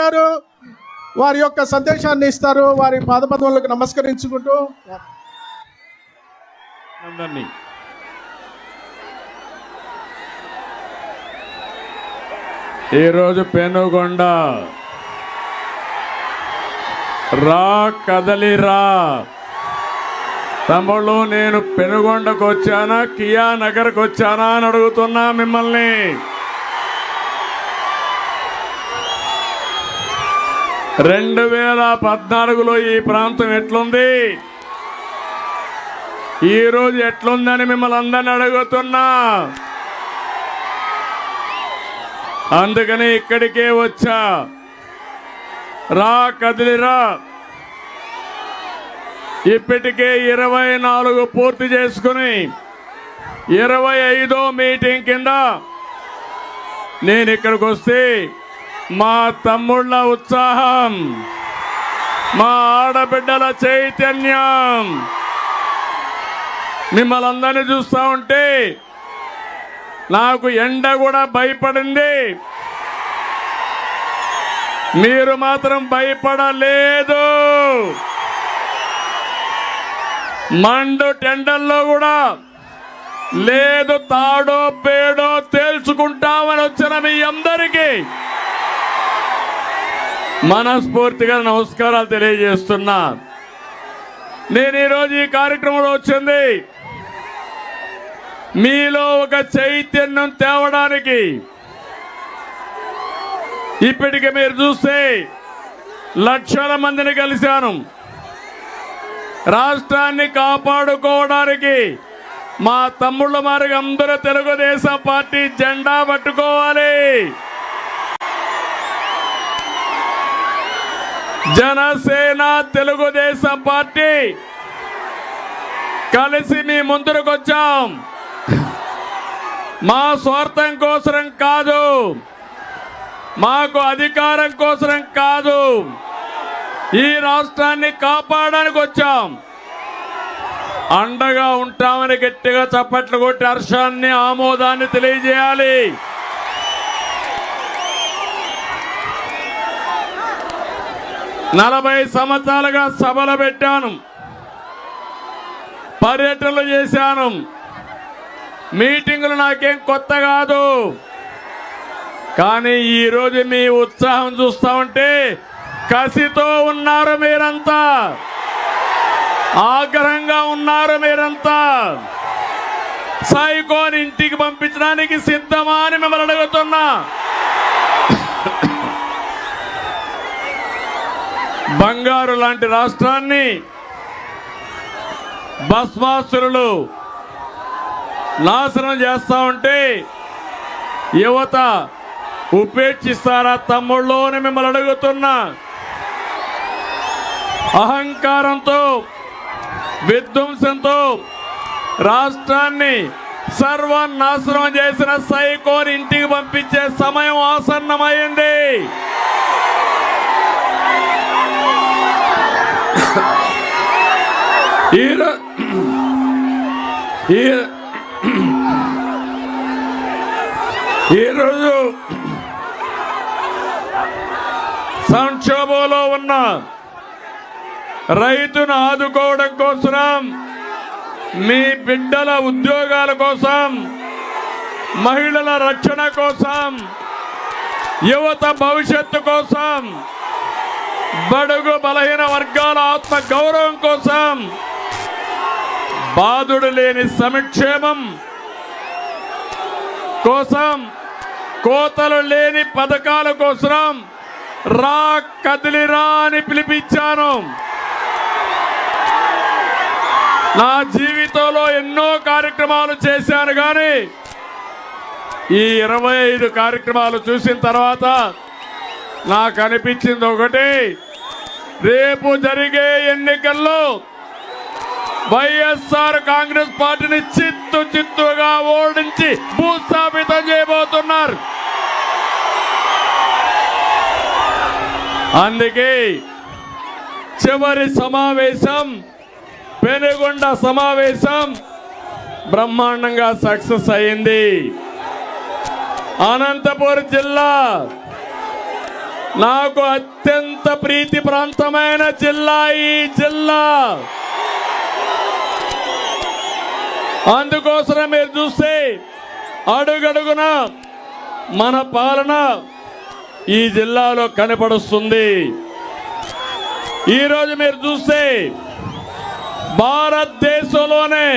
గారు వారి యొక్క సందేశాన్ని ఇస్తారు. వారి పాదపద్మలకు నమస్కరించుకుంటూ అందరినీ ఈరోజు పెనుగొండ రా కదలిరా తమ్ముళ్ళు, నేను పెనుగొండకు వచ్చానా కియా నగర్కి వచ్చానా అని అడుగుతున్నా మిమ్మల్ని. రెండు 2014లో ఈ ప్రాంతం ఎట్లుంది, ఈరోజు ఎట్లుందని మిమ్మల్ని అందరిని అడుగుతున్నా. అందుకని ఇక్కడికే వచ్చా. రా కదిలిరా. ఇప్పటికే 24 పూర్తి చేసుకుని 25వ మీటింగ్ కింద నేను ఇక్కడికి వస్తే మా తమ్ముళ్ళ ఉత్సాహం, మా ఆడబిడ్డల చైతన్యం, మిమ్మల్ని అందరినీ చూస్తూ ఉంటే నాకు ఎండ కూడా భయపడింది. మీరు మాత్రం భయపడలేదు. మండు టెండల్లో కూడా లేదు, తాడో పేడో తేల్చుకుంటామని వచ్చిన మీ అందరికీ మనస్ఫూర్తిగా నమస్కారాలు తెలియజేస్తున్నా. నేను ఈరోజు ఈ కార్యక్రమంలో వచ్చింది మీలో ఒక చైతన్యం తేవడానికి. ఇప్పటికి మీరు చూస్తే లక్షల మందిని కలిశాను. రాష్ట్రాన్ని కాపాడుకోవడానికి మా తమ్ముళ్ళ మారిగా అందరూ తెలుగుదేశం పార్టీ జెండా పట్టుకోవాలి. జనసేన తెలుగుదేశం పార్టీ కలిసి మీ ముందుకు వచ్చాం. మా స్వార్థం కోసం కాదు, మాకు అధికారం కోసం కాదు, ఈ రాష్ట్రాన్ని కాపాడడానికి వచ్చాం. అండగా ఉంటామని గట్టిగా చప్పట్లు కొట్టి హర్షాన్ని ఆమోదాన్ని తెలియజేయాలి. నలభై సంవత్సరాలుగా సభలు పెట్టాను, పర్యటనలు చేశాను. మీటింగులు నాకేం కొత్త కాదు. కానీ ఈరోజు మీ ఉత్సాహం చూస్తా ఉంటే కసితో ఉన్నారు మీరంతా, ఆగ్రహంగా ఉన్నారు మీరంతా. సైకోని ఇంటికి పంపించడానికి సిద్ధమా అని మిమ్మల్ని అడుగుతున్నా. బంగారు లాంటి రాష్ట్రాన్ని భస్మాసురులు నాశనం చేస్తా ఉంటే యువత ఉపేక్షిస్తారా తమ్ముళ్ళు అని మిమ్మల్ని అడుగుతున్నా. అహంకారంతో విధ్వంసంతో రాష్ట్రాన్ని సర్వనాశనం చేసిన సైకోని ఇంటికి పంపించే సమయం ఆసన్నమైంది. ఈరోజు సంక్షోభంలో ఉన్న రైతును ఆదుకోవడం కోసం, మీ బిడ్డల ఉద్యోగాల కోసం, మహిళల రక్షణ కోసం, యువత భవిష్యత్తు కోసం, బడుగు బలహీన వర్గాల ఆత్మ గౌరవం కోసం, బాధుడు లేని సంక్షేమం కోసం, కోతలు లేని పథకాల కోసం రా కదిలిరా అని పిలిపించాను. నా జీవితంలో ఎన్నో కార్యక్రమాలు చేశాను, కానీ ఈ 25 కార్యక్రమాలు చూసిన తర్వాత నాకు అనిపించింది ఒకటి, రేపు జరిగే ఎన్నికల్లో వైఎస్ఆర్ కాంగ్రెస్ పార్టీని చిత్తుగా ఓడించి భూస్థాపితం చేయబోతున్నారు. అందుకే చివరి సమావేశం, పెనుగొండ సమావేశం బ్రహ్మాండంగా సక్సెస్ అయింది. అనంతపురం జిల్లా నాకు అత్యంత ప్రీతి ప్రాంతమైన జిల్లా ఈ జిల్లా. అందుకోసం మీరు చూస్తే అడుగడుగున మన పాలన ఈ జిల్లాలో కనపడుస్తుంది. ఈరోజు మీరు చూస్తే భారతదేశంలోనే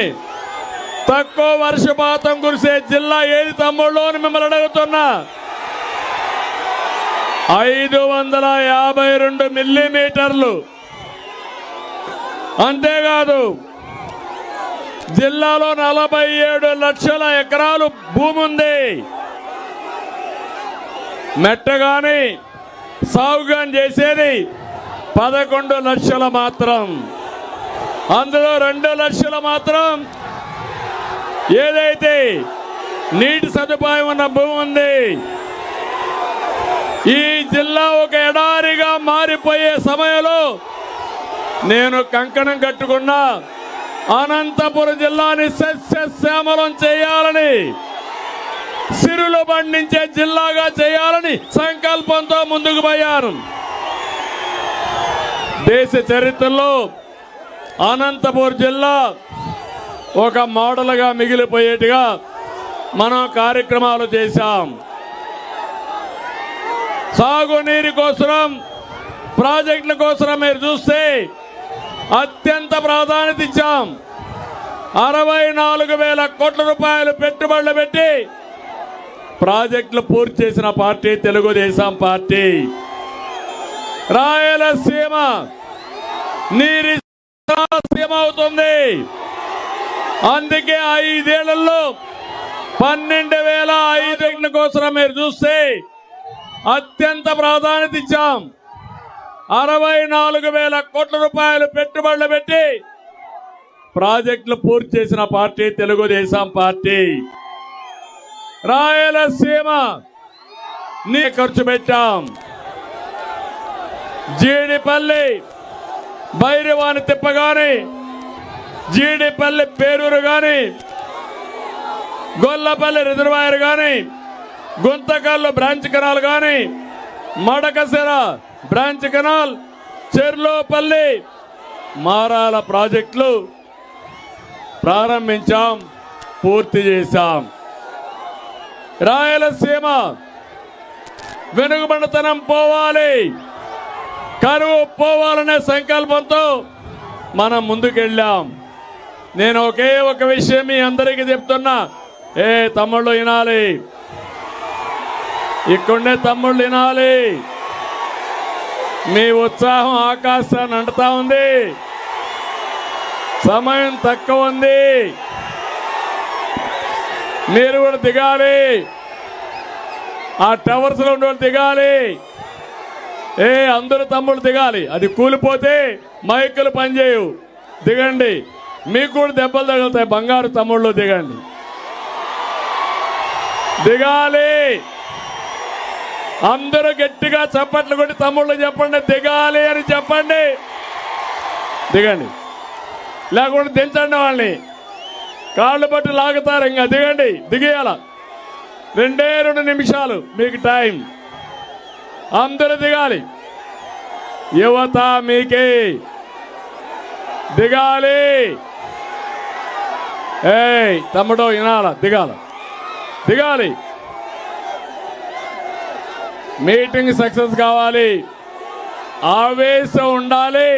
తక్కువ వర్షపాతం కురిసే జిల్లా ఏది తమ్ముళ్ళు అని మిమ్మల్ని అడుగుతున్నా. 552 మిల్లీమీటర్లు. అంతేకాదు జిల్లాలో 47 లక్షల ఎకరాలు భూమి ఉంది. మెట్టగాని సాగుగాని చేసేది 11 లక్షల మాత్రం. అందులో 2 లక్షలు మాత్రం ఏదైతే నీటి సదుపాయం ఉన్న భూమి ఉంది. ఈ జిల్లా ఒక ఎడారిగా మారిపోయే సమయంలో నేను కంకణం కట్టుకున్నా అనంతపురం జిల్లాని సస్యశ్యామలం చేయాలని, సిరులు పండించే జిల్లాగా చేయాలని సంకల్పంతో ముందుకు పోయాను. దేశ చరిత్రలో అనంతపురం జిల్లా ఒక మోడల్గా మిగిలిపోయేట్టుగా మనం కార్యక్రమాలు చేశాం. సాగునీరు కోసం, ప్రాజెక్టుల కోసం మీరు చూస్తే అత్యంత ప్రాధాన్యత ఇచ్చాం. 64,000 కోట్ల రూపాయలు పెట్టుబడులు పెట్టి ప్రాజెక్టులు పూర్తి చేసిన పార్టీ తెలుగుదేశం పార్టీ. రాయలసీమ నీరి సీమ అవుతుంది. అందుకే 5 ఏళ్లలో 12,500 కోసం మీరు చూస్తే అత్యంత ప్రాధాన్యత ఇచ్చాం. 64,000 కోట్ల రూపాయలు పెట్టుబడులు పెట్టి ప్రాజెక్టులు పూర్తి చేసిన పార్టీ తెలుగుదేశం పార్టీ. రాయలసీమ నీ ఖర్చు పెట్టాం. జీడిపల్లి భైరవాని తిప్ప గాని, జీడిపల్లి పేరూరు గాని, గొల్లపల్లి రిజర్వాయర్ గాని, గుంతకల్లు బ్రాంచ్ కెనాల్ గాని, మడకసిర బ్రాంచ్ కెనాల్, చెర్లోపల్లి మారాల ప్రాజెక్టులు ప్రారంభించాం, పూర్తి చేశాం. రాయలసీమ వెనుకబడితనం పోవాలి, కరువు పోవాలనే సంకల్పంతో మనం ముందుకెళ్ళాం. నేను ఒకే ఒక విషయం మీ అందరికీ చెప్తున్నా. తమ్ముళ్ళు వినాలి, ఇక్కడే తమ్ముళ్ళు వినాలి. మీ ఉత్సాహం ఆకాశాన్ని అంటుతా ఉంది. సమయం తక్కువ ఉంది, మీరు కూడా దిగాలి. ఆ టవర్స్ లో ఉండే దిగాలి. అందరూ తమ్ముళ్ళు దిగాలి. అది కూలిపోతే మైకులు పనిచేయవు. దిగండి, మీకు కూడా దెబ్బలు తగులుతాయి. బంగారు తమ్ముళ్ళు దిగండి, దిగాలి. అందరూ గట్టిగా చప్పట్లు కొట్టి తమ్ముళ్ళు చెప్పండి, దిగాలి అని చెప్పండి. దిగండి, లేకుండా దించండి. వాళ్ళని కాళ్ళు పట్టి లాగుతారు. ఇంకా దిగండి, దిగేయాల. 2 నిమిషాలు మీకు టైం. అందరూ దిగాలి. యువత మీకే దిగాలి. తమ్ముడు వినాల, దిగాలి. మీటింగ్ సక్సెస్ కావాలి. ఆవేశం ఉండాలి,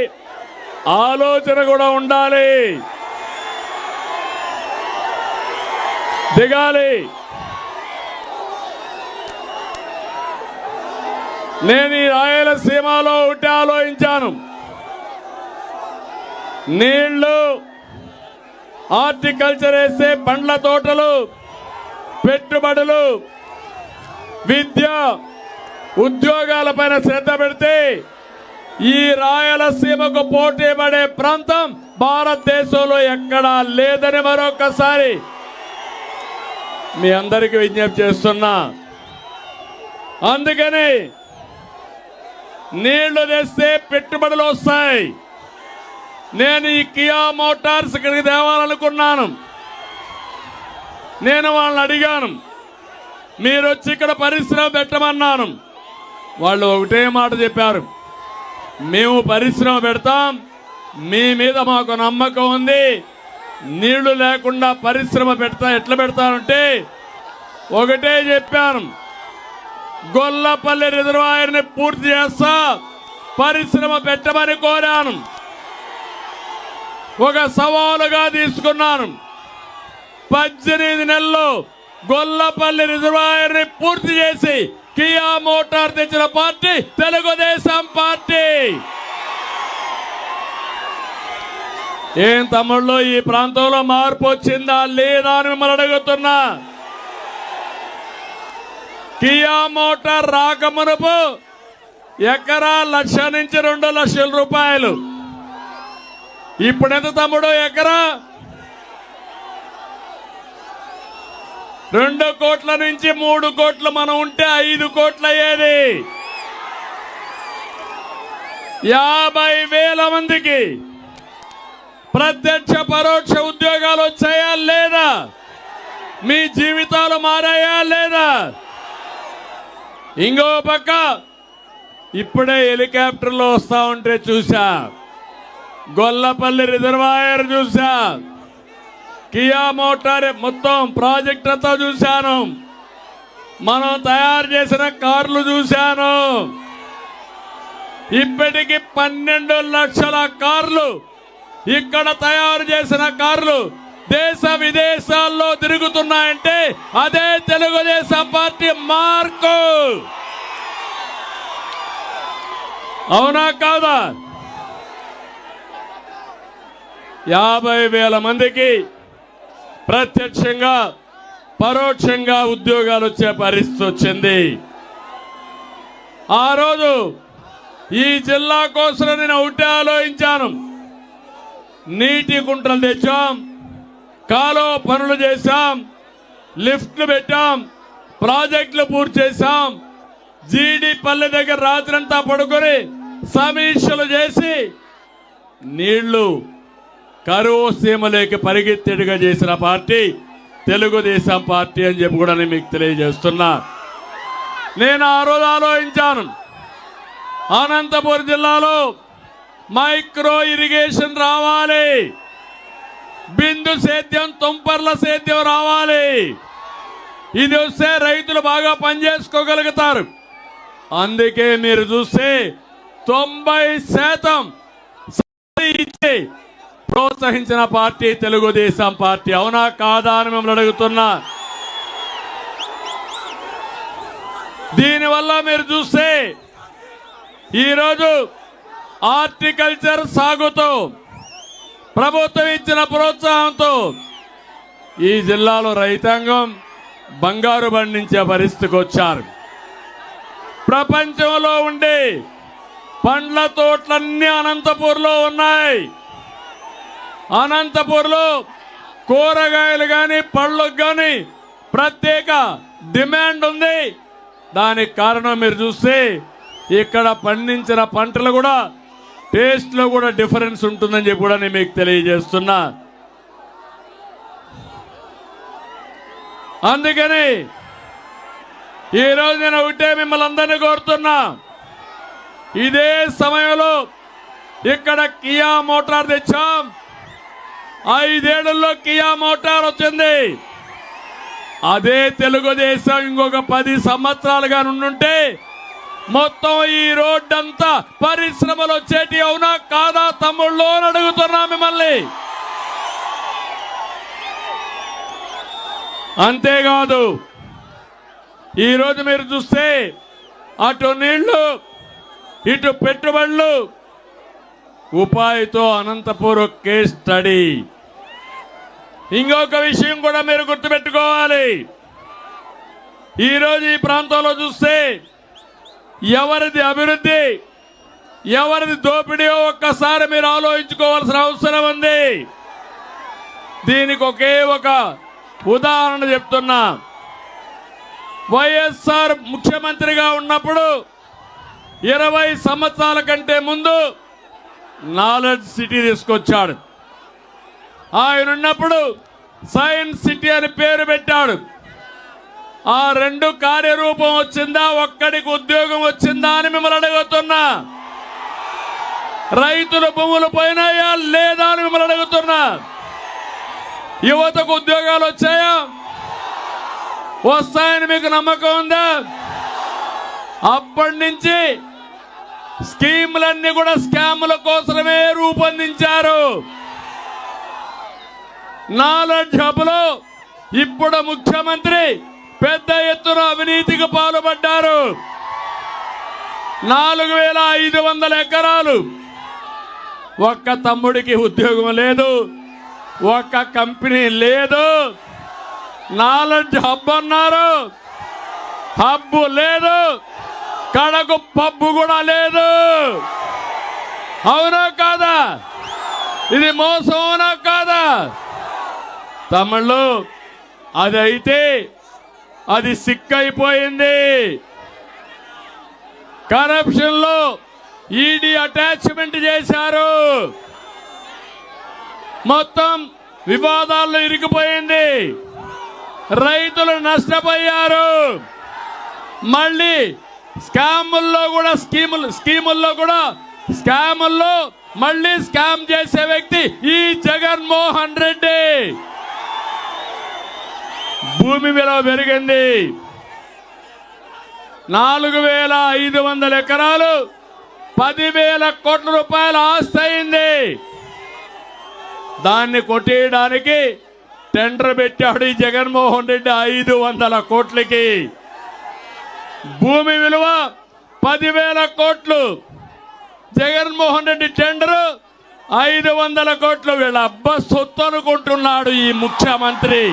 ఆలోచన కూడా ఉండాలి. దిగాలి. నేను ఈ రాయలసీమలో ఒకటి ఆలోచించాను. నీళ్లు, హార్టికల్చర్ వేసే పండ్ల తోటలు, పెట్టుబడులు, విద్య, ఉద్యోగాలపైన శ్రద్ధ పెడితే ఈ రాయలసీమకు పోటీ పడే ప్రాంతం భారతదేశంలో ఎక్కడా లేదని మరొకసారి మీ అందరికీ విజ్ఞప్తి చేస్తున్నా. అందుకని నీళ్లు తెస్తే పెట్టుబడులు వస్తాయి. నేను ఈ కియా మోటార్స్ ఇక్కడికి తేవాలనుకున్నాను. నేను వాళ్ళని అడిగాను, మీరు వచ్చి ఇక్కడ పరిశ్రమ పెట్టమన్నాను. వాళ్ళు ఒకటే మాట చెప్పారు, మేము పరిశ్రమ పెడతాం, మీ మీద మాకు నమ్మకం ఉంది, నీళ్లు లేకుండా పరిశ్రమ ఎట్లా పెడతానంటే ఒకటే చెప్పాను, గొల్లపల్లి రిజర్వాయర్ని పూర్తి చేస్తా, పరిశ్రమ పెట్టమని కోరాను. ఒక సవాలుగా తీసుకున్నాను. 18 నెలల్లో గొల్లపల్లి రిజర్వాయర్ని పూర్తి చేసి కియా మోటార్ తెచ్చిన పార్టీ తెలుగుదేశం పార్టీ. ఏం తమ్ముళ్ళు, ఈ ప్రాంతంలో మార్పు వచ్చిందా లేదా అని మిమ్మల్ని అడుగుతున్నా. కియా మోటార్ రాకమునుపు ఎకరా 1,00,000 నుంచి 2 లక్షల రూపాయలు. ఇప్పుడెంత తమ్ముడు ఎకరా? 2 కోట్ల నుంచి 3 కోట్లు మనం ఉంటే 5 కోట్లు అయ్యేది. 50,000 మందికి ప్రత్యక్ష పరోక్ష ఉద్యోగాలు వచ్చాయా లేదా? మీ జీవితాలు మారాయా లేదా? ఇంకో పక్క ఇప్పుడే హెలికాప్టర్లో వస్తా ఉంటే చూసా, గొల్లపల్లి రిజర్వాయర్ చూసా, కియా మోటార్ మొత్తం ప్రాజెక్ట్ అంతా చూశాను, మనం తయారు చేసిన కార్లు చూశాను. ఇప్పటికి 12 లక్షల కార్లు ఇక్కడ తయారు చేసిన కార్లు దేశ విదేశాల్లో తిరుగుతున్నాయంటే అదే తెలుగుదేశం పార్టీ మార్కు. అవునా కాదా? 50,000 మందికి ప్రత్యక్షంగా పరోక్షంగా ఉద్యోగాలు వచ్చే పరిస్థితి వచ్చింది. ఆ రోజు ఈ జిల్లా కోసం నేను ఒకటే ఆలోచించాను. నీటి కుంటలు తెచ్చాం, కాలువ పనులు చేశాం, లిఫ్ట్లు పెట్టాం, ప్రాజెక్టులు పూర్తి చేశాం. జీడి పల్లె దగ్గర రాత్రంతా పడుకొని సమీక్షలు చేసి నీళ్లు కరువు సీమలోకి పరిగెత్తేట్టుగా చేసిన పార్టీ తెలుగుదేశం పార్టీ అని చెప్పి కూడా నేను మీకు తెలియజేస్తున్నా. నేను ఆ రోజు ఆలోచించాను, అనంతపురం జిల్లాలో మైక్రో ఇరిగేషన్ రావాలి, బిందు సేద్యం, తుంపర్ల సేద్యం రావాలి. ఇది వస్తే రైతులు బాగా పనిచేసుకోగలుగుతారు. అందుకే మీరు చూస్తే 90% ఇచ్చి ప్రోత్సహించిన పార్టీ తెలుగుదేశం పార్టీ. అవునా కాదా అని మిమ్మల్ని అడుగుతున్నా. దీనివల్ల మీరు చూస్తే ఈరోజు హార్టికల్చర్ సాగుతో ప్రభుత్వం ఇచ్చిన ప్రోత్సాహంతో ఈ జిల్లాలో రైతాంగం బంగారు పండించే పరిస్థితికి వచ్చారు. ప్రపంచంలో ఉండే పండ్ల తోటలన్నీ అనంతపూర్లో ఉన్నాయి. అనంతపూర్లో కూరగాయలు కానీ పళ్ళకు కానీ ప్రత్యేక డిమాండ్ ఉంది. దానికి కారణం మీరు చూస్తే ఇక్కడ పండించిన పంటలు కూడా టేస్ట్ లో కూడా డిఫరెన్స్ ఉంటుందని చెప్పి కూడా నేను మీకు తెలియజేస్తున్నా. అందుకని ఈరోజు నేను ఒకటే మిమ్మల్ని అందరినీ కోరుతున్నా, ఇదే సమయంలో ఇక్కడ కియా మోటార్ తెచ్చాం. 5 ఏళ్లలో కియా మోటార్ వచ్చింది. అదే తెలుగుదేశం ఇంకొక 10 సంవత్సరాలుగా నుండుంటే మొత్తం ఈ రోడ్డు అంతా పరిశ్రమలు వచ్చేటి. అవునా కాదా తమ్ముళ్ళు అని అడుగుతున్నా మిమ్మల్ని. అంతేకాదు ఈరోజు మీరు చూస్తే అటు నీళ్లు ఇటు పెట్టుబడులు, ఉపాధితో అనంతపురం కేస్ స్టడీ. ఇంకొక విషయం కూడా మీరు గుర్తుపెట్టుకోవాలి. ఈరోజు ఈ ప్రాంతంలో చూస్తే ఎవరిది అభివృద్ధి ఎవరిది దోపిడీయో ఒక్కసారి మీరు ఆలోచించుకోవాల్సిన అవసరం ఉంది. దీనికి ఒకే ఒక ఉదాహరణ చెప్తున్నా. వైఎస్ఆర్ ముఖ్యమంత్రిగా ఉన్నప్పుడు 20 సంవత్సరాల కంటే ముందు నాలెడ్జ్ సిటీ తీసుకొచ్చాడు. ఆయన ఉన్నప్పుడు సైన్స్ సిటీ అని పేరు పెట్టాడు. ఆ రెండు కార్యరూపం వచ్చిందా? ఒక్కడికి ఉద్యోగం వచ్చిందా అని మిమ్మల్ని అడుగుతున్నా. రైతుల భూములు పోయినాయా లేదా అని మిమ్మల్ని అడుగుతున్నా. యువతకు ఉద్యోగాలు వచ్చాయా? వస్తాయని మీకు నమ్మకం ఉందా? అప్పటి నుంచి స్కీములన్నీ కూడా స్కాముల కోసమే రూపొందించారు. నాలెడ్జ్ హబ్లో ఇప్పుడు ముఖ్యమంత్రి పెద్ద ఎత్తున అవినీతికి పాల్పడ్డారు. 4500 ఎకరాలు. ఒక్క తమ్ముడికి ఉద్యోగం లేదు, ఒక్క కంపెనీ లేదు. నాలెడ్జ్ హబ్ అన్నారు, హబ్బు లేదు, కడకు పబ్బు కూడా లేదు. అవునా కాదా? ఇది మోసం అవునా కాదా? తమిళ్ళు అది అయితే అది సిక్కైపోయింది. కరప్షన్ లో ఈడీ అటాచ్మెంట్ చేశారు. మొత్తం వివాదాల్లో ఇరికిపోయింది. రైతులు నష్టపోయారు. మళ్ళీ స్కాముల్లో కూడా స్కాముల్లో మళ్ళీ స్కామ్ చేసే వ్యక్తి ఈ జగన్మోహన్ రెడ్డి. భూమి విలువ పెరిగింది. 4500 ఎకరాలు 10,000 కోట్ల రూపాయల ఆస్తి అయింది. దాన్ని కొట్టేయడానికి టెండర్ పెట్టాడు ఈ జగన్మోహన్ రెడ్డి 500 కోట్లకి. భూమి విలువ 10,000 కోట్లు. జగన్మోహన్ రెడ్డి టెండర్ 500 కోట్లు. వీళ్ళ అబ్బ సొత్తు అనుకుంటున్నాడు ఈ ముఖ్యమంత్రి.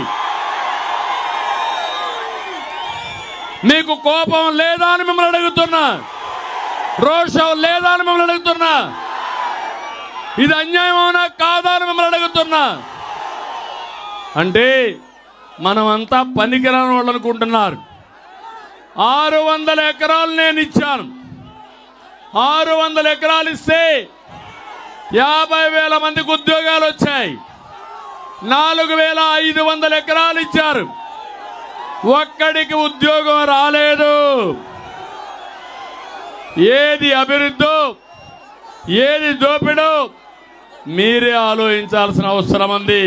మీకు కోపం లేదా అని మిమ్మల్ని అడుగుతున్నా. రోషం లేదా అని మిమ్మల్ని అడుగుతున్నా. ఇది అన్యాయం అవునా కాదా అని మిమ్మల్ని అడుగుతున్నా. అంటే మనమంతా పనికిరాని వాళ్ళు అనుకుంటున్నారు. 600 ఎకరాలు నేను ఇచ్చాను. 600 ఎకరాలు ఇస్తే 50,000 మందికి ఉద్యోగాలు వచ్చాయి. 4,500 ఎకరాలు ఇచ్చారు. ఒక్కడికి ఉద్యోగం రాలేదు. ఏది అభివృద్ధో ఏది దోపిడో మీరే ఆలోచించాల్సిన అవసరం ఉంది.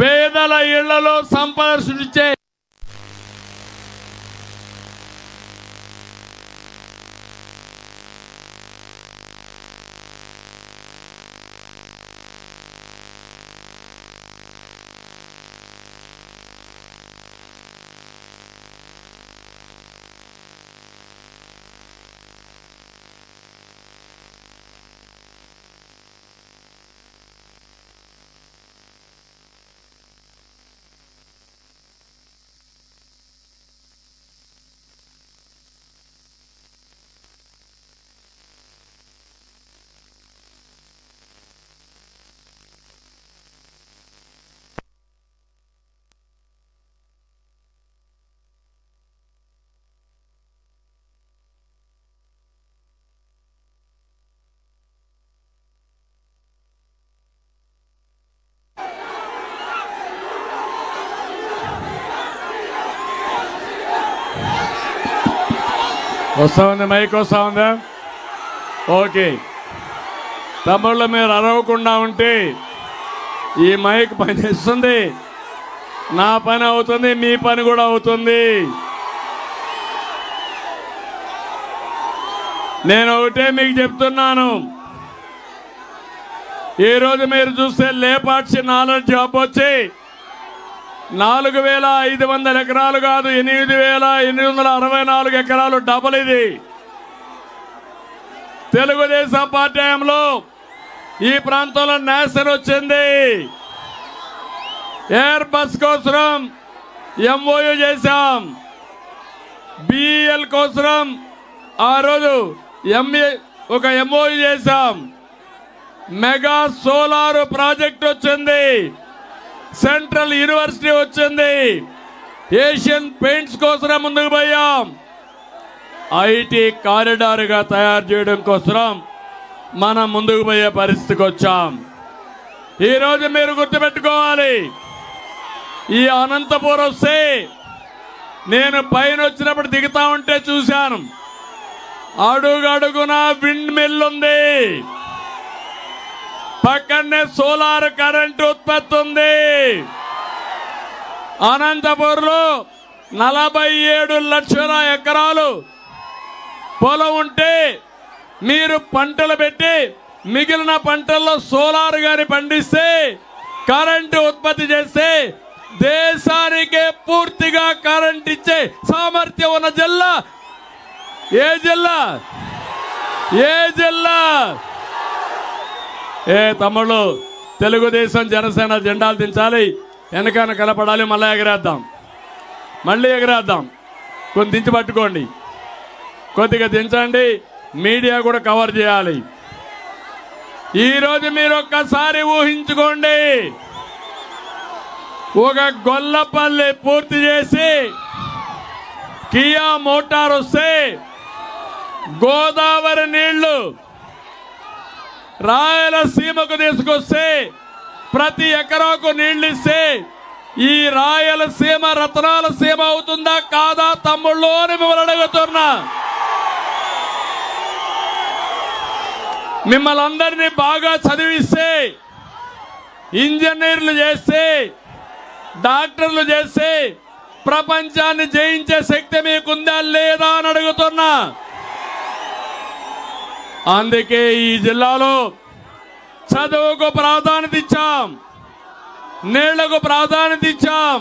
పేదల ఇళ్లలో సంపద సృష్టించే వస్తా ఉంది. మైక్ వస్తా ఉందా? ఓకే. తమ్ముళ్ళు మీరు అరవకుండా ఉంటే ఈ మైక్ పనిచేస్తుంది. నా పని అవుతుంది, మీ పని కూడా అవుతుంది. నేను ఒకటే మీకు చెప్తున్నాను. ఈరోజు మీరు చూస్తే లేపాక్షి నాలెడ్జ్ హబ్ వచ్చి 4,500 ఎకరాలు కాదు, 8,864 ఎకరాలు. డబుల్ ఇది. తెలుగుదేశం పార్టీ హయాంలో ఈ ప్రాంతంలో నేషన్ వచ్చింది. ఎయిర్ బస్ కోసం ఎంఓయూ చేశాం. బిఎల్ కోసం ఆ రోజు ఒక ఎంఓయూ చేశాం. మెగా సోలార్ ప్రాజెక్ట్ వచ్చింది. సెంట్రల్ యూనివర్సిటీ వచ్చింది. ఏషియన్ పెయింట్స్ కోసం ముందుకు పోయాం. ఐటీ కారిడార్ గా తయారు చేయడం కోసం మనం ముందుకు పోయే పరిస్థితికి వచ్చాం. ఈరోజు మీరు గుర్తుపెట్టుకోవాలి, ఈ అనంతపురం వస్తే నేను పైన వచ్చినప్పుడు దిగుతా ఉంటే చూశాను. అడుగడుగున విండ్ మిల్ ఉంది, పక్కనే సోలార్ కరెంట్ ఉత్పత్తి ఉంది. అనంతపూర్లో 47 లక్షల ఎకరాలు పొలం ఉంటే మీరు పంటలు పెట్టి మిగిలిన పంటల్లో సోలార్ గాని పండిస్తే కరెంటు ఉత్పత్తి చేస్తే దేశానికే పూర్తిగా కరెంట్ ఇచ్చే సామర్థ్యం ఉన్న జిల్లా ఏ జిల్లా? ఏ జిల్లా? తమ్ముళ్ళు, తెలుగుదేశం జనసేన జెండాలు దించాలి, వెనకాల కలపడాలి, మళ్ళీ ఎగరేద్దాం, మళ్ళీ ఎగరేద్దాం. కొన్ని దించి పట్టుకోండి, కొద్దిగా దించండి, మీడియా కూడా కవర్ చేయాలి. ఈరోజు మీరు ఒక్కసారి ఊహించుకోండి, ఒక గొల్లపల్లి పూర్తి చేసి కియా మోటార్ వస్తే గోదావరి నీళ్లు రాయలసీమకు తీసుకొస్తే ప్రతి ఎకరాకు నీళ్లు ఇస్తే ఈ రాయలసీమ రత్నాల సీమ అవుతుందా కాదా తమ్ముళ్ళు అని మిమ్మల్ని అడుగుతున్నా. మిమ్మల్ని అందరినీ బాగా చదివిస్తే, ఇంజనీర్లు చేస్తే, డాక్టర్లు చేస్తే ప్రపంచాన్ని జయించే శక్తి మీకుందా లేదా అని అడుగుతున్నా. అందుకే ఈ జిల్లాలో చదువుకు ప్రాధాన్యత ఇచ్చాం, నీళ్లకు ప్రాధాన్యత ఇచ్చాం.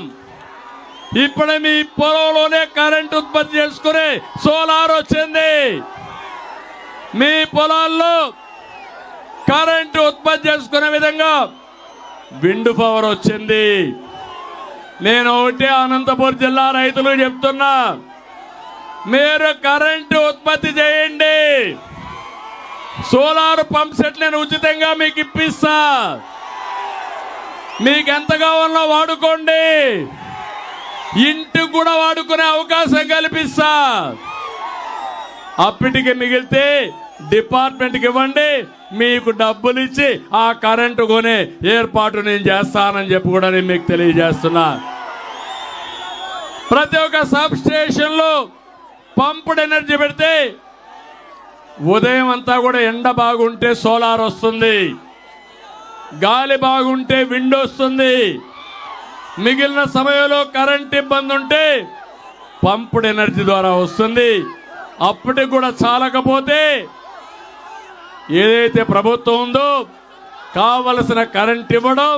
ఇప్పుడే మీ పొలంలోనే కరెంట్ ఉత్పత్తి చేసుకునే సోలార్ వచ్చింది. మీ పొలాల్లో కరెంటు ఉత్పత్తి చేసుకునే విధంగా విండ్ పవర్ వచ్చింది. నేను ఒకటే అనంతపురం జిల్లా రైతులకు చెప్తున్నా, మీరు కరెంటు ఉత్పత్తి చేయండి, సోలార్ పంప్ సెట్ నేను ఉచితంగా మీకు ఇప్పిస్తా, మీకు ఎంత కావాలో వాడుకోండి, ఇంటికి కూడా వాడుకునే అవకాశం కల్పిస్తా. అప్పటికి మిగిలితే డిపార్ట్మెంట్కి ఇవ్వండి, మీకు డబ్బులు ఇచ్చి ఆ కరెంటు కొనే ఏర్పాటు నేను చేస్తానని చెప్పి కూడా నేను మీకు తెలియజేస్తున్నా. ప్రతి ఒక్క సబ్ స్టేషన్లో పంప్డ్ ఎనర్జీ పెడితే ఉదయం అంతా కూడా ఎండ బాగుంటే సోలార్ వస్తుంది, గాలి బాగుంటే విండ్ వస్తుంది, మిగిలిన సమయంలో కరెంట్ ఇబ్బంది ఉంటే పంప్డ్ ఎనర్జీ ద్వారా వస్తుంది. అప్పటికి కూడా చాలకపోతే ఏదైతే ప్రభుత్వం ఉందో కావలసిన కరెంట్ ఇవ్వడం,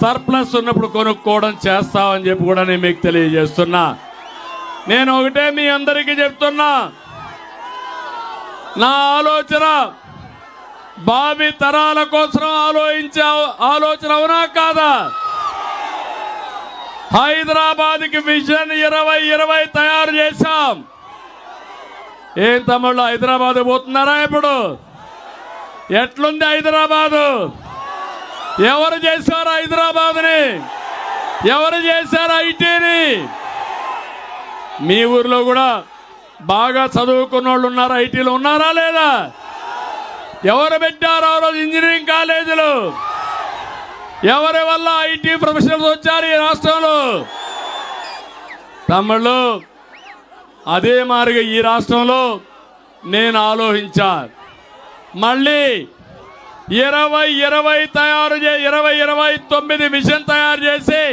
సర్ప్లస్ ఉన్నప్పుడు కొనుక్కోవడం చేస్తామని చెప్పి కూడా నేను మీకు తెలియజేస్తున్నా. నేను ఒకటే మీ అందరికీ చెప్తున్నా, నా ఆలోచన భావి తరాల కోసం ఆలోచించే ఆలోచన అవునా కాదా? హైదరాబాద్కి విజన్ 2020 తయారు చేశాం. ఏం తమ్ముళ్ళు, హైదరాబాద్ పోతున్నారా? ఇప్పుడు ఎట్లుంది హైదరాబాదు? ఎవరు చేశారు హైదరాబాద్ని? ఎవరు చేశారు ఐటీని? మీ ఊర్లో కూడా బాగా చదువుకున్న వాళ్ళు ఉన్నారు, ఐటీలో ఉన్నారా లేదా? ఎవరు పెట్టారు ఆ రోజు ఇంజనీరింగ్ కాలేజీలు? ఎవరి వల్ల ఐటీ ప్రొఫెషనల్స్ వచ్చారు ఈ రాష్ట్రంలో? తమ్ముళ్ళు, అదే మారిగా ఈ రాష్ట్రంలో నేను ఆలోచించా, మళ్ళీ 2020 తయారు 2029 విజన్ తయారు చేసి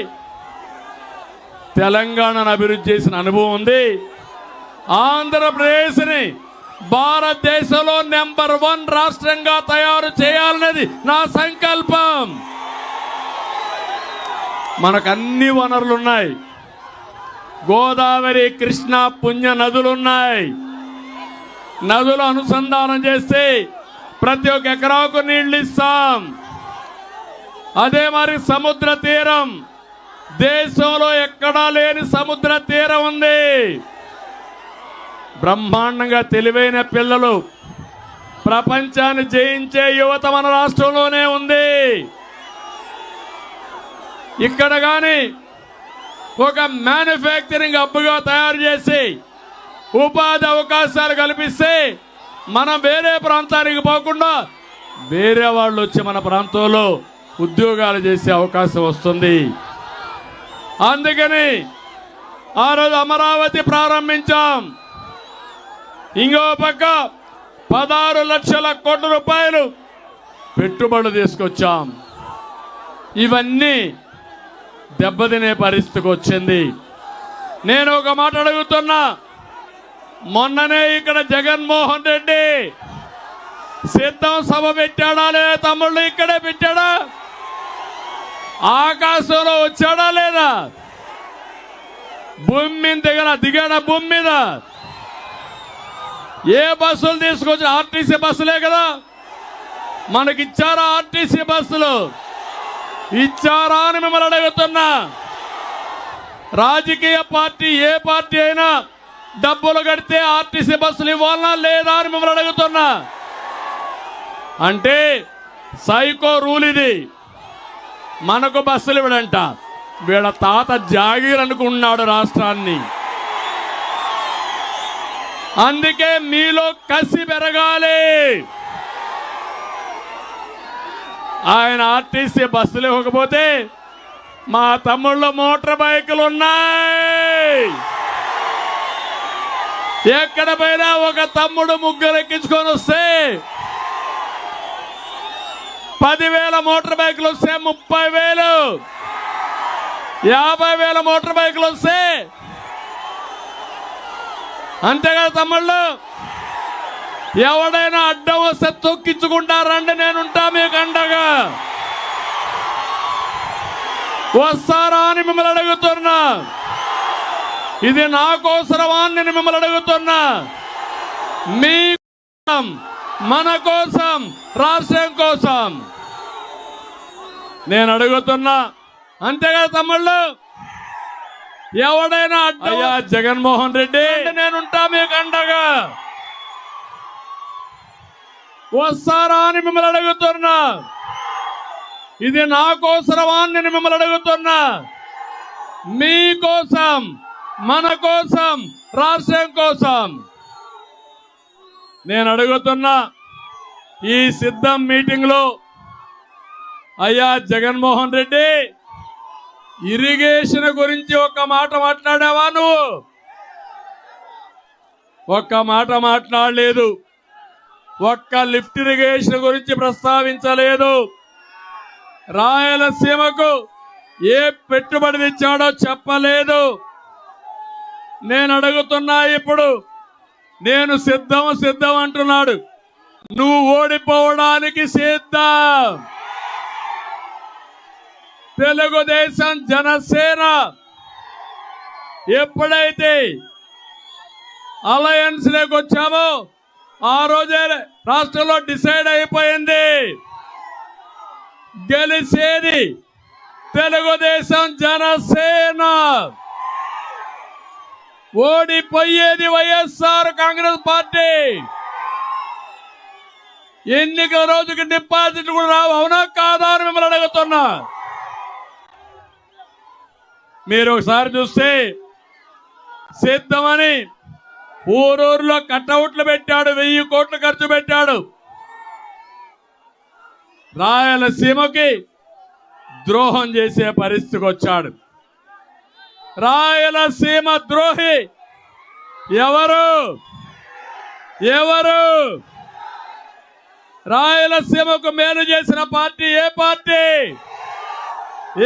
తెలంగాణను అభివృద్ధి చేసిన అనుభవం ఉంది. ఆంధ్రప్రదేశ్ని భారతదేశంలో నెంబర్ 1 రాష్ట్రంగా తయారు చేయాలనేది నా సంకల్పం. మనకు అన్ని వనరులు ఉన్నాయి, గోదావరి, కృష్ణ, పుణ్య నదులున్నాయి. నదులు అనుసంధానం చేస్తే ప్రతి ఒక్క ఎకరాకు నీళ్లు ఇస్తాం. అదే మరి సముద్ర తీరం, దేశంలో ఎక్కడా లేని సముద్ర తీరం ఉంది. బ్రహ్మాండంగా తెలివైన పిల్లలు, ప్రపంచాన్ని జయించే యువత మన రాష్ట్రంలోనే ఉంది. ఇక్కడ కానీ ఒక మ్యానుఫ్యాక్చరింగ్ హబ్గా తయారు చేసి ఉపాధి అవకాశాలు కల్పిస్తే మనం వేరే ప్రాంతానికి పోకుండా వేరే వాళ్ళు వచ్చి మన ప్రాంతంలో ఉద్యోగాలు చేసే అవకాశం వస్తుంది. అందుకని ఆ రోజు అమరావతి ప్రారంభించాం. ఇంకో పక్క 16 లక్షల కోట్ల రూపాయలు పెట్టుబడులు తీసుకొచ్చాం. ఇవన్నీ దెబ్బతినే పరిస్థితికి వచ్చింది. నేను ఒక మాట అడుగుతున్నా, మొన్ననే ఇక్కడ జగన్మోహన్ రెడ్డి సిద్ధం సభ పెట్టాడా లేదా? తమ్ముళ్ళు ఇక్కడే పెట్టాడా? ఆకాశంలో వచ్చాడా లేదా? భూమి మీద దిగాడా? భూమి మీద ఏ బస్సులు తీసుకొచ్చి? ఆర్టీసీ బస్సులే కదా. మనకిచ్చారా ఆర్టీసీ బస్సులు? ఇచ్చారా అని మిమ్మల్ని అడుగుతున్నా. రాజకీయ పార్టీ ఏ పార్టీ అయినా డబ్బులు కడితే ఆర్టీసీ బస్సులు ఇవ్వాలనా లేదా అని మిమ్మల్ని అడుగుతున్నా. అంటే సైకో రూల్ ఇది. మనకు బస్సులు ఇవ్వడంట. వీళ్ళ తాత జాగీర్ అనుకున్నాడు రాష్ట్రాన్ని. అందుకే మీలో కసి పెరగాలి. ఆయన ఆర్టీసీ బస్సులు ఇవ్వకపోతే మా తమ్ముళ్ళ మోటార్ బైకులు ఉన్నాయి. ఎక్కడ పోయినా ఒక తమ్ముడు ముగ్గురు ఎక్కించుకొని వస్తే 10,000 మోటార్ బైకులు వస్తే 30,000, 50,000 మోటార్ బైకులు వస్తే అంతేగా తమ్ముళ్ళు. ఎవడైనా అడ్డం వస్తే తొక్కించుకుంటారండి, నేనుంటా మీకు అండగా. వస్తారా అని మిమ్మల్ని అడుగుతున్నా. ఇది నా కోసరమా అని నేను మిమ్మల్ని అడుగుతున్నా. మీ కోసం, మన కోసం, రాష్ట్రం కోసం నేను అడుగుతున్నా. అంతేగా తమ్ముళ్ళు. ఎవడైనా అయ్యా జగన్మోహన్ రెడ్డి నేనుంటా మీకు అండగా. వస్తారా అని మిమ్మల్ని అడుగుతున్నా. ఇది నా కోసరమా అని నేను మిమ్మల్ని అడుగుతున్నా. మీ కోసం, మన కోసం, రాష్ట్రం కోసం నేను అడుగుతున్నా. ఈ సిద్ధం మీటింగ్ లో అయ్యా జగన్మోహన్ రెడ్డి, ఇరిగేషన్ గురించి ఒక్క మాట మాట్లాడావా? నువ్వు ఒక్క మాట మాట్లాడలేదు. ఒక్క లిఫ్ట్ ఇరిగేషన్ గురించి ప్రస్తావించలేదు. రాయలసీమకు ఏ పెట్టుబడి తెచ్చాడో చెప్పలేదు. నేను అడుగుతున్నా ఇప్పుడు. నేను సిద్ధం అంటున్నాడు. నువ్వు ఓడిపోవడానికి సిద్ధం. తెలుగుదేశం, జనసేన ఎప్పుడైతే అలయన్స్ లోకి వచ్చామో ఆ రోజే రాష్ట్రంలో డిసైడ్ అయిపోయింది. గెలిచేది తెలుగుదేశం, జనసేన. ఓడిపోయేది వైఎస్ఆర్ కాంగ్రెస్ పార్టీ. ఎన్నికల రోజుకి డిపాజిట్ కూడా రావు. అవునా కాదా అని మిమ్మల్ని అడుగుతున్నా. మీరు ఒకసారి చూస్తే సిద్ధమని ఊరూరులో కట్అవుట్లు పెట్టాడు. 1000 కోట్లు ఖర్చు పెట్టాడు. రాయలసీమకి ద్రోహం చేసే పరిస్థితికి వచ్చాడు. రాయలసీమ ద్రోహి ఎవరు? ఎవరు? రాయలసీమకు మేలు చేసిన పార్టీ ఏ పార్టీ?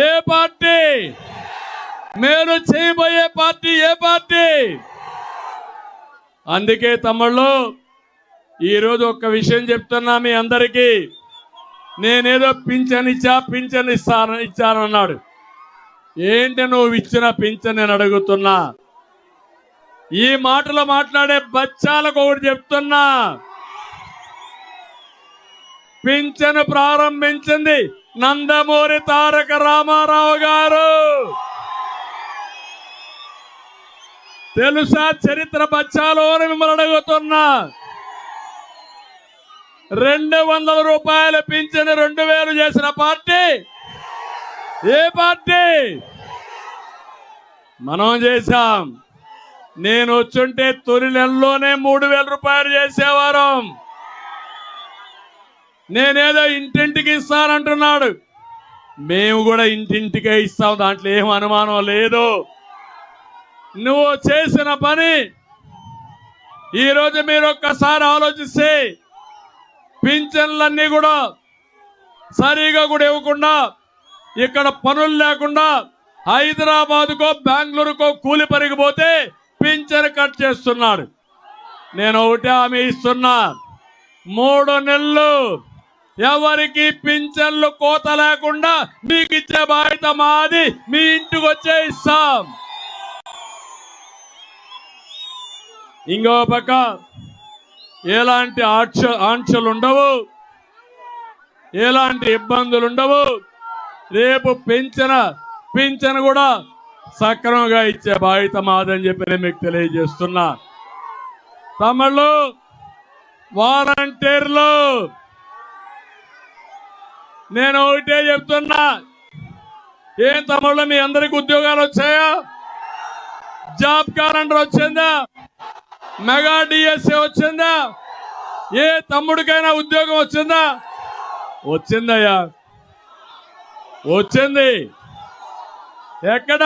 ఏ పార్టీ? మేలు చేయబోయే పార్టీ ఏ పార్టీ? అందుకే తమ్ముళ్ళు, ఈరోజు ఒక్క విషయం చెప్తున్నా మీ అందరికీ. నేనేదో పింఛన్ ఇచ్చానన్నాడు. ఏంటి నువ్వు ఇచ్చిన పింఛన్ నేను అడుగుతున్నా. ఈ మాటలు మాట్లాడే బచ్చాలకు ఒకటి చెప్తున్నా. పింఛను ప్రారంభించింది నందమూరి తారక రామారావు గారు. తెలుసా చరిత్ర బచ్చాలో అని మిమ్మల్ని అడుగుతున్నా. 200 రూపాయల పింఛను 2000 చేసిన పార్టీ ఏ పార్టీ? మనం చేశాం. నేను వచ్చుంటే తొలి నెలలోనే 3000 రూపాయలు చేసేవారు. నేనేదో ఇంటింటికి ఇస్తానంటున్నాడు. మేము కూడా ఇంటింటికే ఇస్తాం, దాంట్లో ఏం అనుమానం లేదు. నువ్వు చేసిన పని ఈరోజు మీరు ఒక్కసారి ఆలోచిస్తే పింఛన్లన్నీ కూడా సరిగా కూడా ఇవ్వకుండా ఇక్కడ పనులు లేకుండా హైదరాబాద్కో బెంగళూరుకో కూలి పరిగిపోతే పింఛన్ కట్ చేస్తున్నాడు. నేను ఒకటే హామీ ఇస్తున్నా, 3 నెలలు ఎవరికి పింఛన్లు కోత లేకుండా మీకు ఇచ్చే బాధ్యత మాది. మీ ఇంటికి వచ్చే ఇస్తాం. ఇంకో పక్క ఎలాంటి ఆంక్షలు ఉండవు, ఎలాంటి ఇబ్బందులు ఉండవు. రేపు పింఛన్ కూడా సక్రమంగా ఇచ్చే బాధ్యత మాదని చెప్పి నేను మీకు తెలియజేస్తున్నా. తమిళ వాలంటీర్లు నేను ఒకటే చెప్తున్నా, ఏం తమిళ మీ అందరికి ఉద్యోగాలు వచ్చాయా? జాబ్ క్యాలెండర్ వచ్చిందా? మెగా డిఎస్ఏ వచ్చిందా? ఏ తమ్ముడికైనా ఉద్యోగం వచ్చిందా? వచ్చిందయ్యా, వచ్చింది. ఎక్కడ?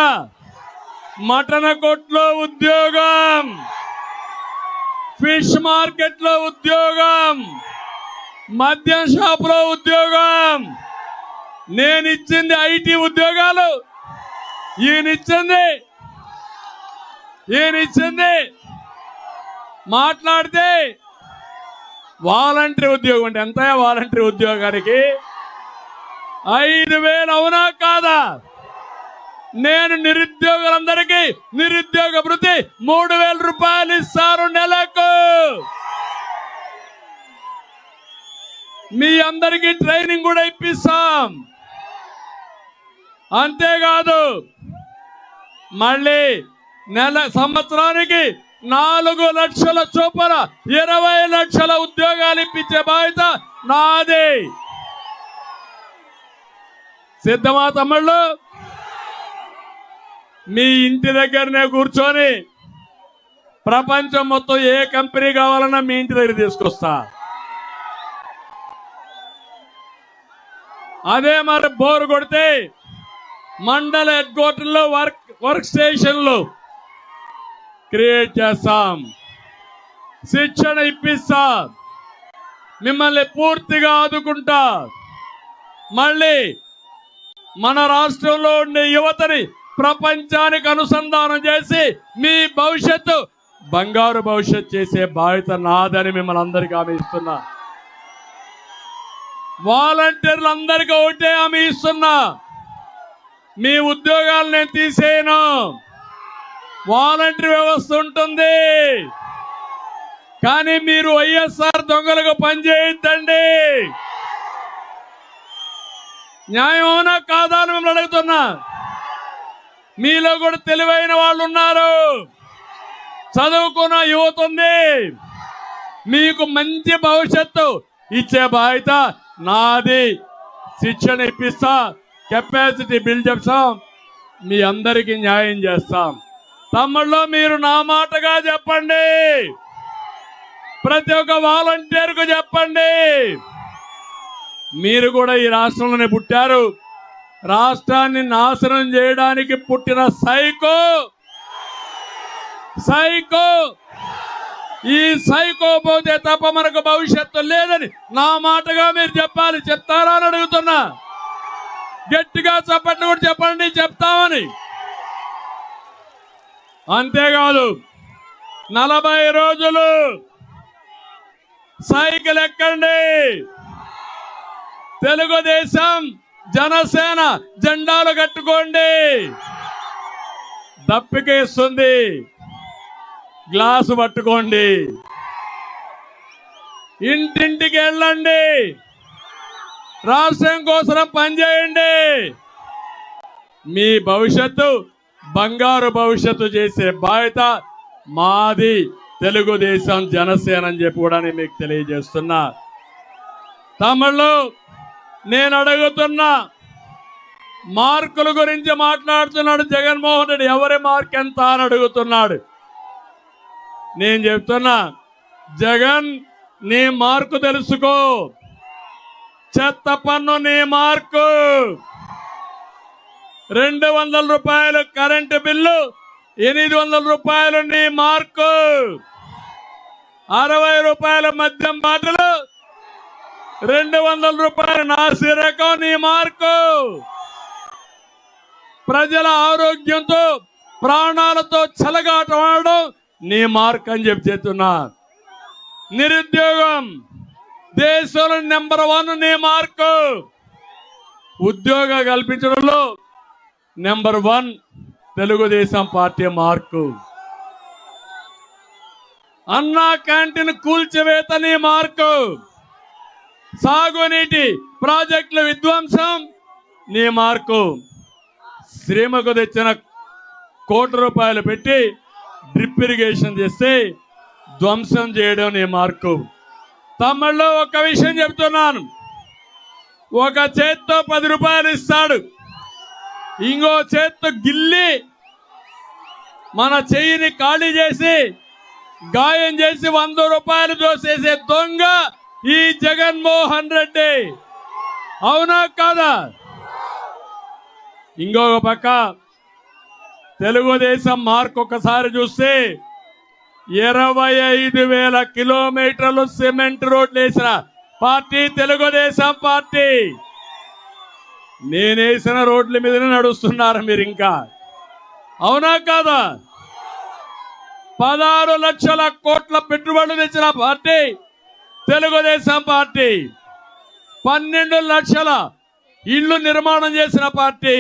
మటన్ కొట్లో ఉద్యోగం, ఫిష్ మార్కెట్ లో ఉద్యోగం, మద్యం షాప్ లో ఉద్యోగం. నేను ఇచ్చింది ఐటీ ఉద్యోగాలు, ఈయనిచ్చింది మాట్లాడితే వాలంటరీ ఉద్యోగం అంటే ఎంత? వాలంటరీ ఉద్యోగానికి 5,000 అవునా కాదా? నేను నిరుద్యోగులందరికీ నిరుద్యోగ భృతి 3,000 రూపాయలు ఇస్తారు నెలకు. మీ అందరికీ ట్రైనింగ్ కూడా ఇప్పిస్తాం. అంతేకాదు మళ్ళీ సంవత్సరానికి 4 లక్షల చొప్పున 20 లక్షల ఉద్యోగాలు ఇప్పించే బాధ్యత నాది. సిద్ధమా తమ్ముళ్ళు? మీ ఇంటి దగ్గరనే కూర్చొని ప్రపంచం మొత్తం ఏ కంపెనీ కావాలన్నా మీ ఇంటి దగ్గర తీసుకొస్తా. అదే మరి బోర్ కొడితే మండల హెడ్ క్వార్టర్లో వర్క్ స్టేషన్లు క్రియేట్ చేస్తాం, శిక్షణ ఇప్పిస్తా, మిమ్మల్ని పూర్తిగా ఆదుకుంటా. మళ్ళీ మన రాష్ట్రంలో ఉండే యువతని ప్రపంచానికి అనుసంధానం చేసి మీ భవిష్యత్తు బంగారు భవిష్యత్తు చేసే బాధ్యత నాదని మిమ్మల్ని అందరికీ హామీ ఇస్తున్నా. వాలంటీర్లు అందరికీ ఒకటే హామీ ఇస్తున్నా, మీ ఉద్యోగాలు నేను తీసేయను. వాలంటీర్ వ్యవస్థ ఉంటుంది, కానీ మీరు వైఎస్ఆర్ దొంగలుగా పనిచేయద్దండి. న్యాయం అవునా కాదా అని మిమ్మల్ని అడుగుతున్నా. మీలో కూడా తెలివైన వాళ్ళు ఉన్నారు, చదువుకున్న యువత ఉంది. మీకు మంచి భవిష్యత్తు ఇచ్చే బాధ్యత నాది. శిక్షణ ఇప్పిస్తా, కెపాసిటీ బిల్డ్ చేస్తాం, మీ అందరికీ న్యాయం చేస్తాం. తమ్ముళ్ళు మీరు నా మాటగా చెప్పండి, ప్రతి ఒక్క వాలంటీర్కు చెప్పండి. మీరు కూడా ఈ రాష్ట్రంలోనే పుట్టారు, రాష్ట్రాన్ని నాశనం చేయడానికి పుట్టిన సైకో ఈ సైకో పోతే తప్ప మనకు భవిష్యత్తు లేదని నా మాటగా మీరు చెప్పాలి. చెప్తారా అని అడుగుతున్నా. గట్టిగా చెప్పండి, కూడా చెప్పండి చెప్తామని. అంతేకాదు 40 రోజులు సైకిల్ ఎక్కండి, తెలుగుదేశం జనసేన జెండాలు కట్టుకోండి. దప్పికేస్తుంది, గ్లాసు పట్టుకోండి, ఇంటింటికి వెళ్ళండి, రాష్ట్రం కోసం పనిచేయండి. మీ భవిష్యత్తు బంగారు భవిష్యత్తు చేసే బాధ్యత మాది, తెలుగుదేశం జనసేన అని చెప్పి కూడా మీకు తెలియజేస్తున్నా. తమిళలో నేను అడుగుతున్నా, మార్కుల గురించి మాట్లాడుతున్నాడు జగన్మోహన్ రెడ్డి. ఎవరి మార్క్ ఎంత అని అడుగుతున్నాడు. నేను చెప్తున్నా, జగన్ నీ మార్కు తెలుసుకో. చెత్త పన్ను నీ మార్కు, 200 రూపాయలు కరెంటు బిల్లు 800 రూపాయలు నీ మార్కు, 60 రూపాయల మద్యం బాటలు, 200 రూపాయలు నాసిరకం నీ మార్కు. ప్రజల ఆరోగ్యంతో ప్రాణాలతో చెలగాటమాడడం నీ మార్క్ అని చెప్తున్నా. నిరుద్యోగం దేశంలో నెంబర్ 1 నీ మార్కు. ఉద్యోగ కల్పించడంలో నెంబర్ 1 తెలుగుదేశం పార్టీ మార్కు. అన్నా క్యాంటీన్ కూల్చివేత నీ మార్కు. సాగునీటి ప్రాజెక్టుల విధ్వంసం నీ మార్కు. శ్రీమకు తెచ్చిన ₹1 పెట్టి డ్రిప్ ఇరిగేషన్ చేస్తే ధ్వంసం చేయడం నీ మార్కు. తమ్ముళ్ళు ఒక విషయం చెప్తున్నాను, ఒక చేత్తో ₹10 ఇస్తాడు, ఇంకో చేత్తో గిల్లి మన చెయ్యిని ఖాళీ చేసి గాయం చేసి ₹100 దోసేసే దొంగ ఈ జగన్మోహన్ రెడ్డి. అవునా కాదా? ఇంకొక పక్క తెలుగుదేశం మార్క్ ఒకసారి చూస్తే 25,000 కిలోమీటర్లు సిమెంట్ రోడ్లు వేసిన పార్టీ తెలుగుదేశం పార్టీ. నేనేసిన రోడ్ల మీదనే నడుస్తున్నారు మీరు ఇంకా. అవునా కాదా? 16 లక్షల కోట్ల పెట్టుబడులు తెచ్చిన పార్టీ తెలుగుదేశం పార్టీ. 12 లక్షల ఇళ్లు నిర్మాణం చేసిన పార్టీ.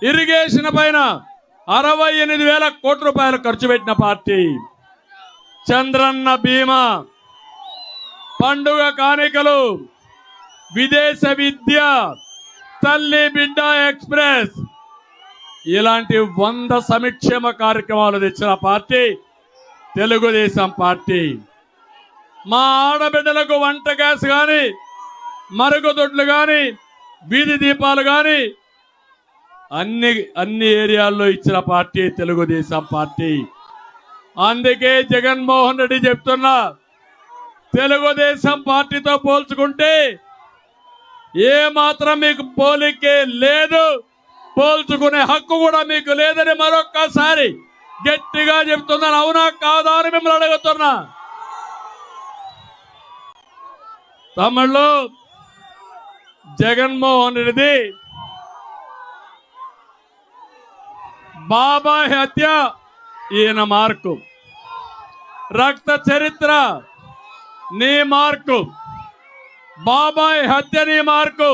ఇరిగేషన్ పైన 68,000 కోట్ల రూపాయలు ఖర్చు పెట్టిన పార్టీ. చంద్రన్న బీమా, పండుగ కానుకలు, విదేశ విద్య, తల్లి బిడ్డ ఎక్స్ప్రెస్ ఇలాంటి 100 సంక్షేమ కార్యక్రమాలు తెచ్చిన పార్టీ తెలుగుదేశం పార్టీ. మా ఆడబిడ్డలకు వంట గ్యాస్ కానీ, మరుగుదొడ్లు కానీ, వీధి దీపాలు కానీ అన్ని ఏరియాల్లో ఇచ్చిన పార్టీ తెలుగుదేశం పార్టీ. అందుకే జగన్మోహన్ రెడ్డి చెప్తున్నా, తెలుగుదేశం పార్టీతో పోల్చుకుంటే ఏ మాత్రం మీకు పోలికే లేదు, పోల్చుకునే హక్కు కూడా మీకు లేదని మరొక్కసారి గట్టిగా చెప్తున్నాను. అవునా కాదా అని మిమ్మల్ని అడుగుతున్నా. తమిళ్లో జగన్మోహన్ రెడ్డి బాబాయ్ హత్య ఈయన మార్కు. రక్త చరిత్ర నీ మార్కు. బాబాయ్ హత్య నీ మార్కు.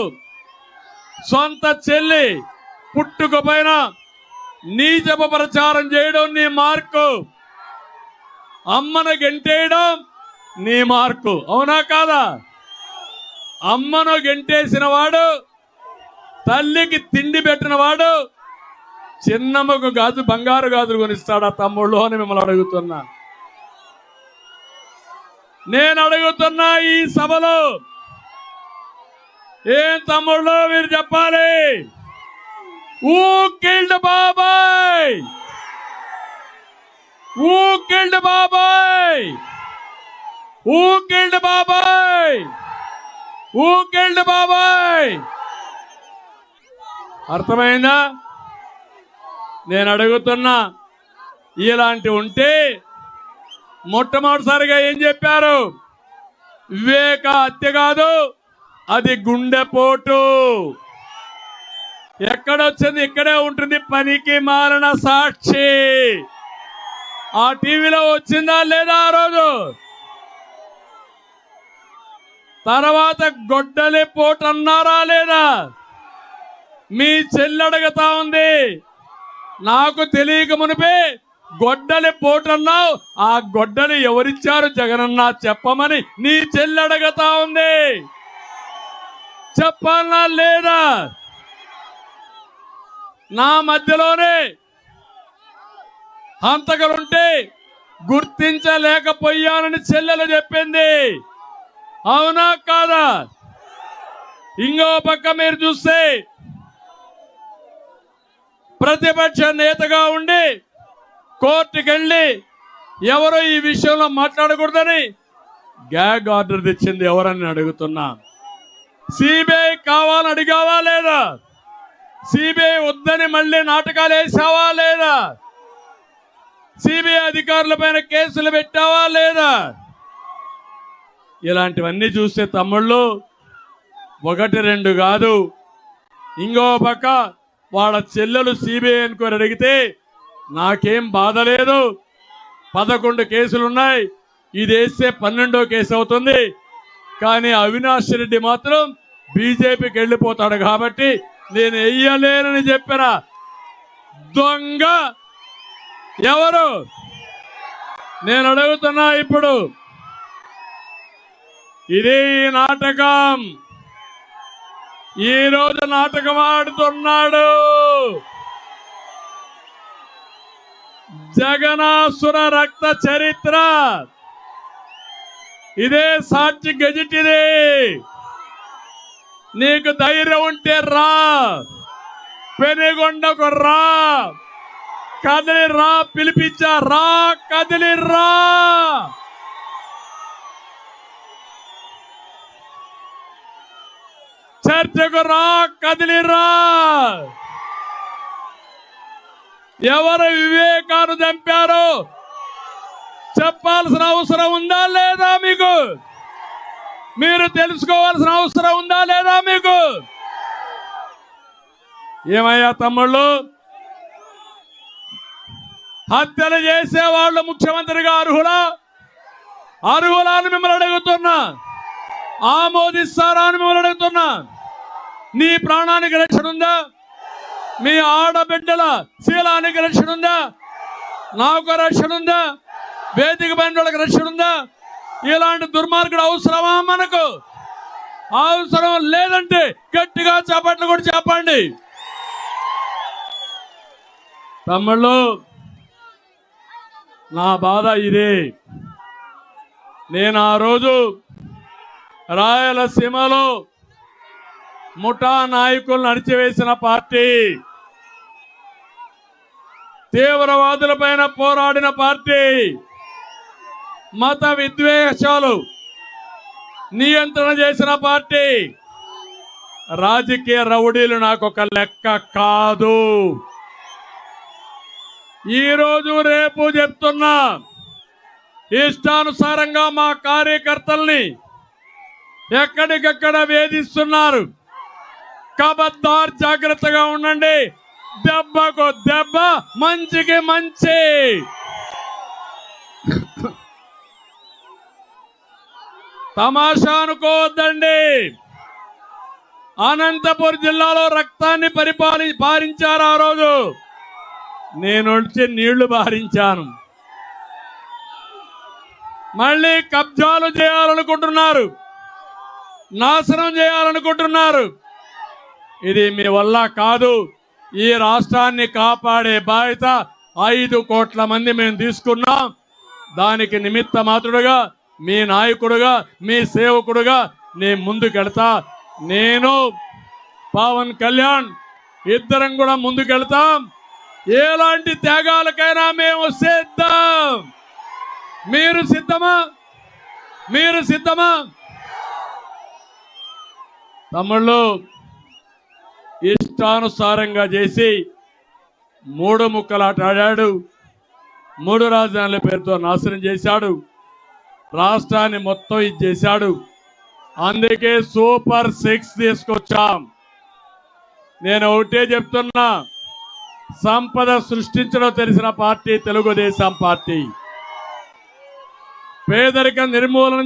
సొంత చెల్లి పుట్టుకపోయిన నీచపు ప్రచారం చేయడం నీ మార్కు. అమ్మను గెంటేయడం నీ మార్కు. అవునా కాదా? అమ్మను గెంటేసిన వాడు, తల్లికి తిండి పెట్టిన వాడు చిన్నమ్మకు బంగారు గాజులు కొనిస్తాడా తమ్ముళ్ళు అని మిమ్మల్ని అడుగుతున్నా. నేను అడుగుతున్నా ఈ సభలో, ఏం తమ్ముళ్ళు మీరు చెప్పాలి? Who killed బాబాయ్? Who killed బాబాయ్? Who killed బాబాయ్? Who killed బాబాయ్? అర్థమైందా? నేను అడుగుతున్నా, ఇలాంటి ఉంటే మొట్టమొదటిసారిగా ఏం చెప్పారు? వివేక హత్య కాదు, అది గుండెపోటు. ఎక్కడొచ్చింది? ఇక్కడే ఉంటుంది. పనికి మారిన సాక్షి. ఆ టీవీలో వచ్చిందా లేదా ఆ రోజు? తర్వాత గొడ్డలి పోటు అన్నారా లేదా? మీ చెల్లి అడుగుతా ఉంది, నాకు తెలియక మునిపే గొడ్డలి పోటన్నావు, ఆ గొడ్డలి ఎవరిచ్చారు జగనన్న చెప్పమని నీ చెల్లి అడుగుతా ఉంది. చెప్పాలనా లేదా? నా మధ్యలోనే హంతకులుంటే గుర్తించలేకపోయానని చెల్లెలు చెప్పింది. అవునా కాదా? ఇంకో పక్క మీరు చూస్తే ప్రతిపక్ష నేతగా ఉండి కోర్టుకెళ్ళి ఎవరో ఈ విషయంలో మాట్లాడకూడదని గ్యాగ్ ఆర్డర్ తెచ్చింది ఎవరని అడుగుతున్నా. సిబిఐ కావాలని అడిగావా లేదా? సిబిఐ వద్దని మళ్ళీ నాటకాలు వేసావా లేదా? సిబిఐ అధికారుల పైన కేసులు పెట్టావా లేదా? ఇలాంటివన్నీ చూస్తే తమ్ముళ్ళు ఒకటి రెండు కాదు. ఇంకో పక్క వాళ్ళ చెల్లెలు సిబిఐ ఎంక్వైరీ అడిగితే నాకేం బాధ లేదు, 11 కేసులున్నాయి, ఇది వేస్తే 12వ కేసు అవుతుంది. కానీ అవినాష్ రెడ్డి మాత్రం బీజేపీకి వెళ్ళిపోతాడు కాబట్టి నేను వెయ్యలేనని చెప్పిన దొంగ ఎవరు? నేను అడుగుతున్నా ఇప్పుడు. ఇది నాటకం. ఈ రోజు నాటకం ఆడుతున్నాడు. జగనాసుర రక్త చరిత్ర ఇదే సాక్షి గెజిట్. ఇది నీకు ధైర్యం ఉంటే రా, పెనుగొండకు రా, కదిలి రా, పిలిపించా రా, కదిలి రా. చర్చకు రా, కదిలి రా. ఎవరు వివేకాన్ని చంపారో చెప్పాల్సిన అవసరం ఉందా లేదా మీకు? మీరు తెలుసుకోవాల్సిన అవసరం ఉందా లేదా మీకు? ఏమయ్యా తమ్ముళ్ళు, హత్యలు చేసే వాళ్ళు ముఖ్యమంత్రిగా అర్హులా? అర్హులా అని మిమ్మల్ని అడుగుతున్నా. ఆమోదిస్తారా అని మిమ్మల్ని అడుగుతున్నా. నీ ప్రాణానికి రక్షణ ఉందా? మీ ఆడబిడ్డల శీలానికి రక్షణ ఉందా? నాకు రక్షణ ఉందా? వేదిక పైన వాళ్ళకి రక్షణ ఉందా? ఇలాంటి దుర్మార్గుడు అవసరమా మనకు? అవసరం లేదంటే గట్టిగా చప్పట్లు కూడా చెప్పండి. తమ్ముళ్ళు, నా బాధ ఇదే. నేను ఆ రోజు రాయలసీమలో ముఠా నాయకులను అణిచివేసిన పార్టీ, తీవ్రవాదుల పైన పోరాడిన పార్టీ, మత విద్వేషాలు నియంత్రణ చేసిన పార్టీ. రాజకీయ రౌడీలు నాకు ఒక లెక్క కాదు. ఈరోజు రేపు చెప్తున్నా, ఇష్టానుసారంగా మా కార్యకర్తల్ని ఎక్కడికక్కడ వేధిస్తున్నారు. కబద్దార్, జాగ్రత్తగా ఉండండి. దెబ్బకు దెబ్బ, మంచికి మంచి. తమాషా అనుకోవద్దండి. అనంతపురం జిల్లాలో రక్తాన్ని పారించారు ఆ రోజు. నేను వచ్చి నీళ్లు బారించాను. మళ్ళీ కబ్జాలు చేయాలనుకుంటున్నారు, నాశనం చేయాలనుకుంటున్నారు. ఇది మీ వల్ల కాదు. ఈ రాష్ట్రాన్ని కాపాడే బాధ్యత 5 కోట్ల మంది మేము తీసుకున్నాం. దానికి నిమిత్త మాత్రుడుగా, మీ నాయకుడుగా, మీ సేవకుడుగా నేను ముందుకెళ్తా. నేను పవన్ కళ్యాణ్ ఇద్దరం కూడా ముందుకెళ్తాం. ఎలాంటి త్యాగాలకైనా మేము సిద్ధం. మీరు సిద్ధమా? మీరు సిద్ధమా? తమ్ముళ్ళు, ఇష్టానుసారంగా చేసి 3 ముక్కలాట ఆడాడు. 3 రాజధానుల పేరుతో నాశనం చేశాడు. రాష్ట్రాన్ని మొత్తం ఇది చేశాడు. అందుకే సూపర్ 6 తీసుకొచ్చాం. నేను ఒకటే చెప్తున్నా, సంపద సృష్టించడం తెలిసిన పార్టీ తెలుగుదేశం పార్టీ. పేదరికం నిర్మూలన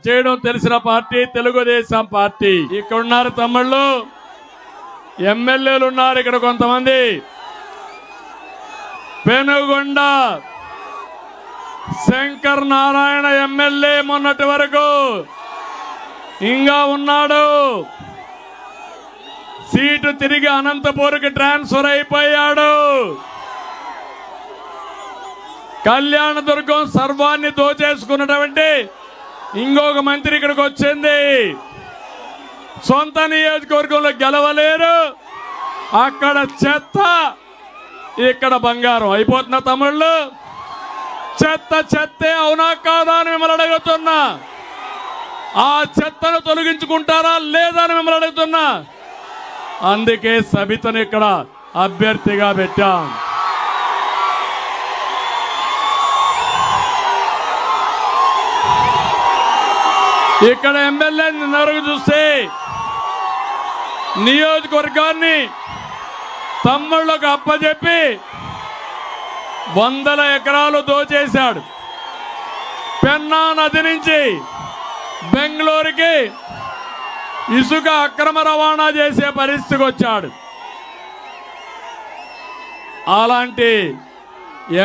చేయడం తెలిసిన పార్టీ తెలుగుదేశం పార్టీ. ఇక్కడ ఉన్నారు తమ్ముళ్ళు, ఎమ్మెల్యేలు ఉన్నారు ఇక్కడ కొంతమంది. పెనుగొండ శంకర్ నారాయణ ఎమ్మెల్యే మొన్నటి వరకు ఇంకా ఉన్నాడు. సీటు తిరిగి అనంతపూర్కి ట్రాన్స్ఫర్ అయిపోయాడు. కళ్యాణదుర్గం సర్వాన్ని దోచేసుకున్నటువంటి ఇంకొక మంత్రి ఇక్కడికి వచ్చింది. సొంత నియోజకవర్గంలో గెలవలేరు. అక్కడ చెత్త, ఇక్కడ బంగారం అయిపోతున్న తమ్ముళ్ళు. చెత్త చెత్తే, అవునా కాదా అని మిమ్మల్ని అడుగుతున్నా. ఆ చెత్తను తొలగించుకుంటారా లేదా అని మిమ్మల్ని అడుగుతున్నా. అందుకే సబితను ఇక్కడ అభ్యర్థిగా పెట్టాం. ఇక్కడ ఎమ్మెల్యే నిన్నరకు చూస్తే నియోజకవర్గాన్ని తమ్ముళ్ళకు అప్పచెప్పి 100 ఎకరాలు దోచేశాడు. పెన్నా నది నుంచి బెంగళూరుకి ఇసుక అక్రమ రవాణా చేసే పరిస్థితికి వచ్చాడు. అలాంటి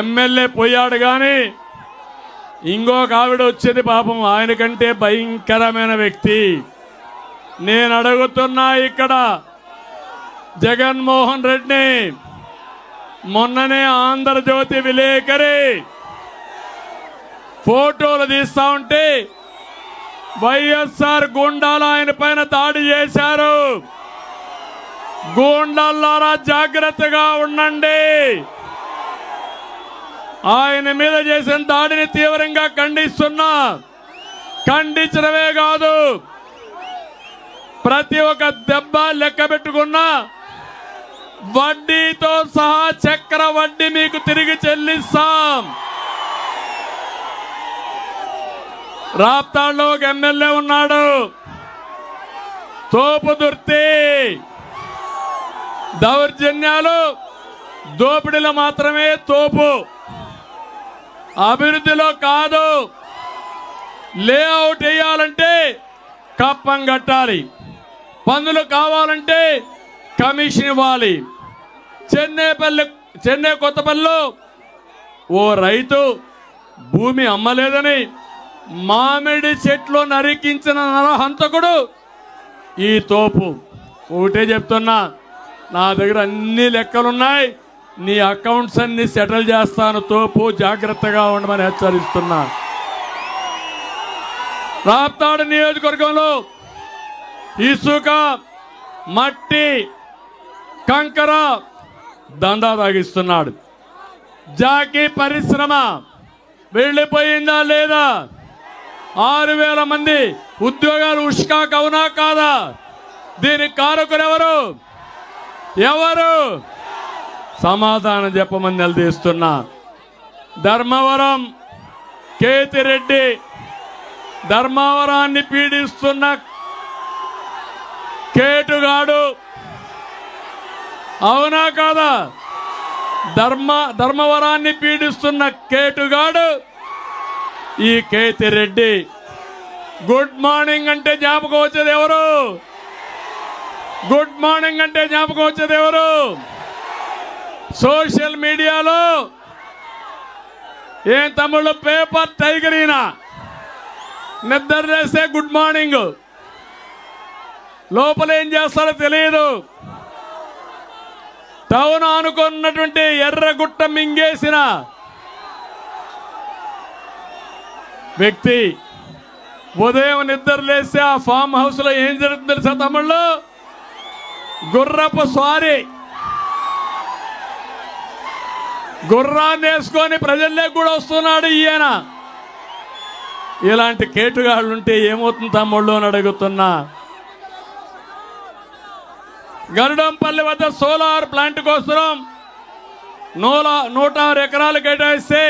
ఎమ్మెల్యే పోయాడు. కానీ ఇంకొక ఆవిడ వచ్చేది పాపం ఆయన కంటే భయంకరమైన వ్యక్తి. నేను అడుగుతున్నా, ఇక్కడ జగన్మోహన్ రెడ్డిని మొన్ననే ఆంధ్రజ్యోతి విలేకరి ఫోటోలు తీస్తా ఉంటే వైఎస్ఆర్ గూండాలు ఆయన పైన దాడి చేశారు. గూండాలారా జాగ్రత్తగా ఉండండి. ఆయన మీద చేసిన దాడిని తీవ్రంగా ఖండిస్తున్నా. ఖండించడమే కాదు, ప్రతి ఒక్క దెబ్బ లెక్క పెట్టుకున్నా వడ్డీతో సహా చక్ర వడ్డీ మీకు తిరిగి చెల్లిస్తాం. రాప్తాడులో ఒక ఎమ్మెల్యే ఉన్నాడు, తోపు దుర్తి. దౌర్జన్యాలు దోపిడీలో మాత్రమే తోపు, అభివృద్ధిలో కాదు. లేఅవుట్ వేయాలంటే కప్పం కట్టాలి, పన్నులు కావాలంటే కమిషన్ ఇవ్వాలి. చెన్నై కొత్తపల్లిలో ఓ రైతు భూమి అమ్మలేదని మామిడి చెట్లు నరికించిన నరహంతకుడు ఈ తోపు. ఒకటే చెప్తున్నా, నా దగ్గర అన్ని లెక్కలున్నాయి, నీ అకౌంట్స్ అన్ని సెటిల్ చేస్తాను తోపు, జాగ్రత్తగా ఉండమని హెచ్చరిస్తున్నా. రాప్తాడు నియోజకవర్గంలో ఇసుక, మట్టి, కంకర దందా తాగిస్తున్నాడు. జాకీ పరిశ్రమ వెళ్ళిపోయిందా లేదా? 6,000 మంది ఉద్యోగాలు ఉష్కాకు అవునా కాదా? దీనికి కారకులు ఎవరు? సమాధానం చెప్పమని నిలదీస్తున్నా. ధర్మవరం కేతిరెడ్డి, ధర్మవరాన్ని పీడిస్తున్న కేటుగాడు అవునా కాదా? ధర్మవరాన్ని పీడిస్తున్న కేటుగాడు ఈ కేతిరెడ్డి. గుడ్ మార్నింగ్ అంటే జ్ఞాపకం వచ్చేది ఎవరు? గుడ్ మార్నింగ్ అంటే జ్ఞాపకం వచ్చేది ఎవరు? సోషల్ మీడియాలో ఏం తమ్ముళ్ళు పేపర్ టైగర్ ఈయన, నిద్ర చేస్తే గుడ్ మార్నింగ్, లోపల ఏం చేస్తారో తెలియదు. టౌన్ అనుకున్నటువంటి ఎర్రగుట్ట మింగేసిన వ్యక్తి ఉదయం నిద్ర లేస్తే ఆ ఫామ్ హౌస్ లో ఏం జరుగుతుంది తెలుసా తమ్ముళ్ళు? గుర్రపు స్వారీ, గుర్రాన్ని వేసుకొని ప్రజల్లోకి కూడా వస్తున్నాడు ఈయన. ఇలాంటి కేటుగాళ్ళు ఉంటే ఏమవుతుంది తమ్ముళ్ళు అని అడుగుతున్నా. గరుడంపల్లి వద్ద సోలార్ ప్లాంట్ కోసం 106 ఎకరాలు కేటాయిస్తే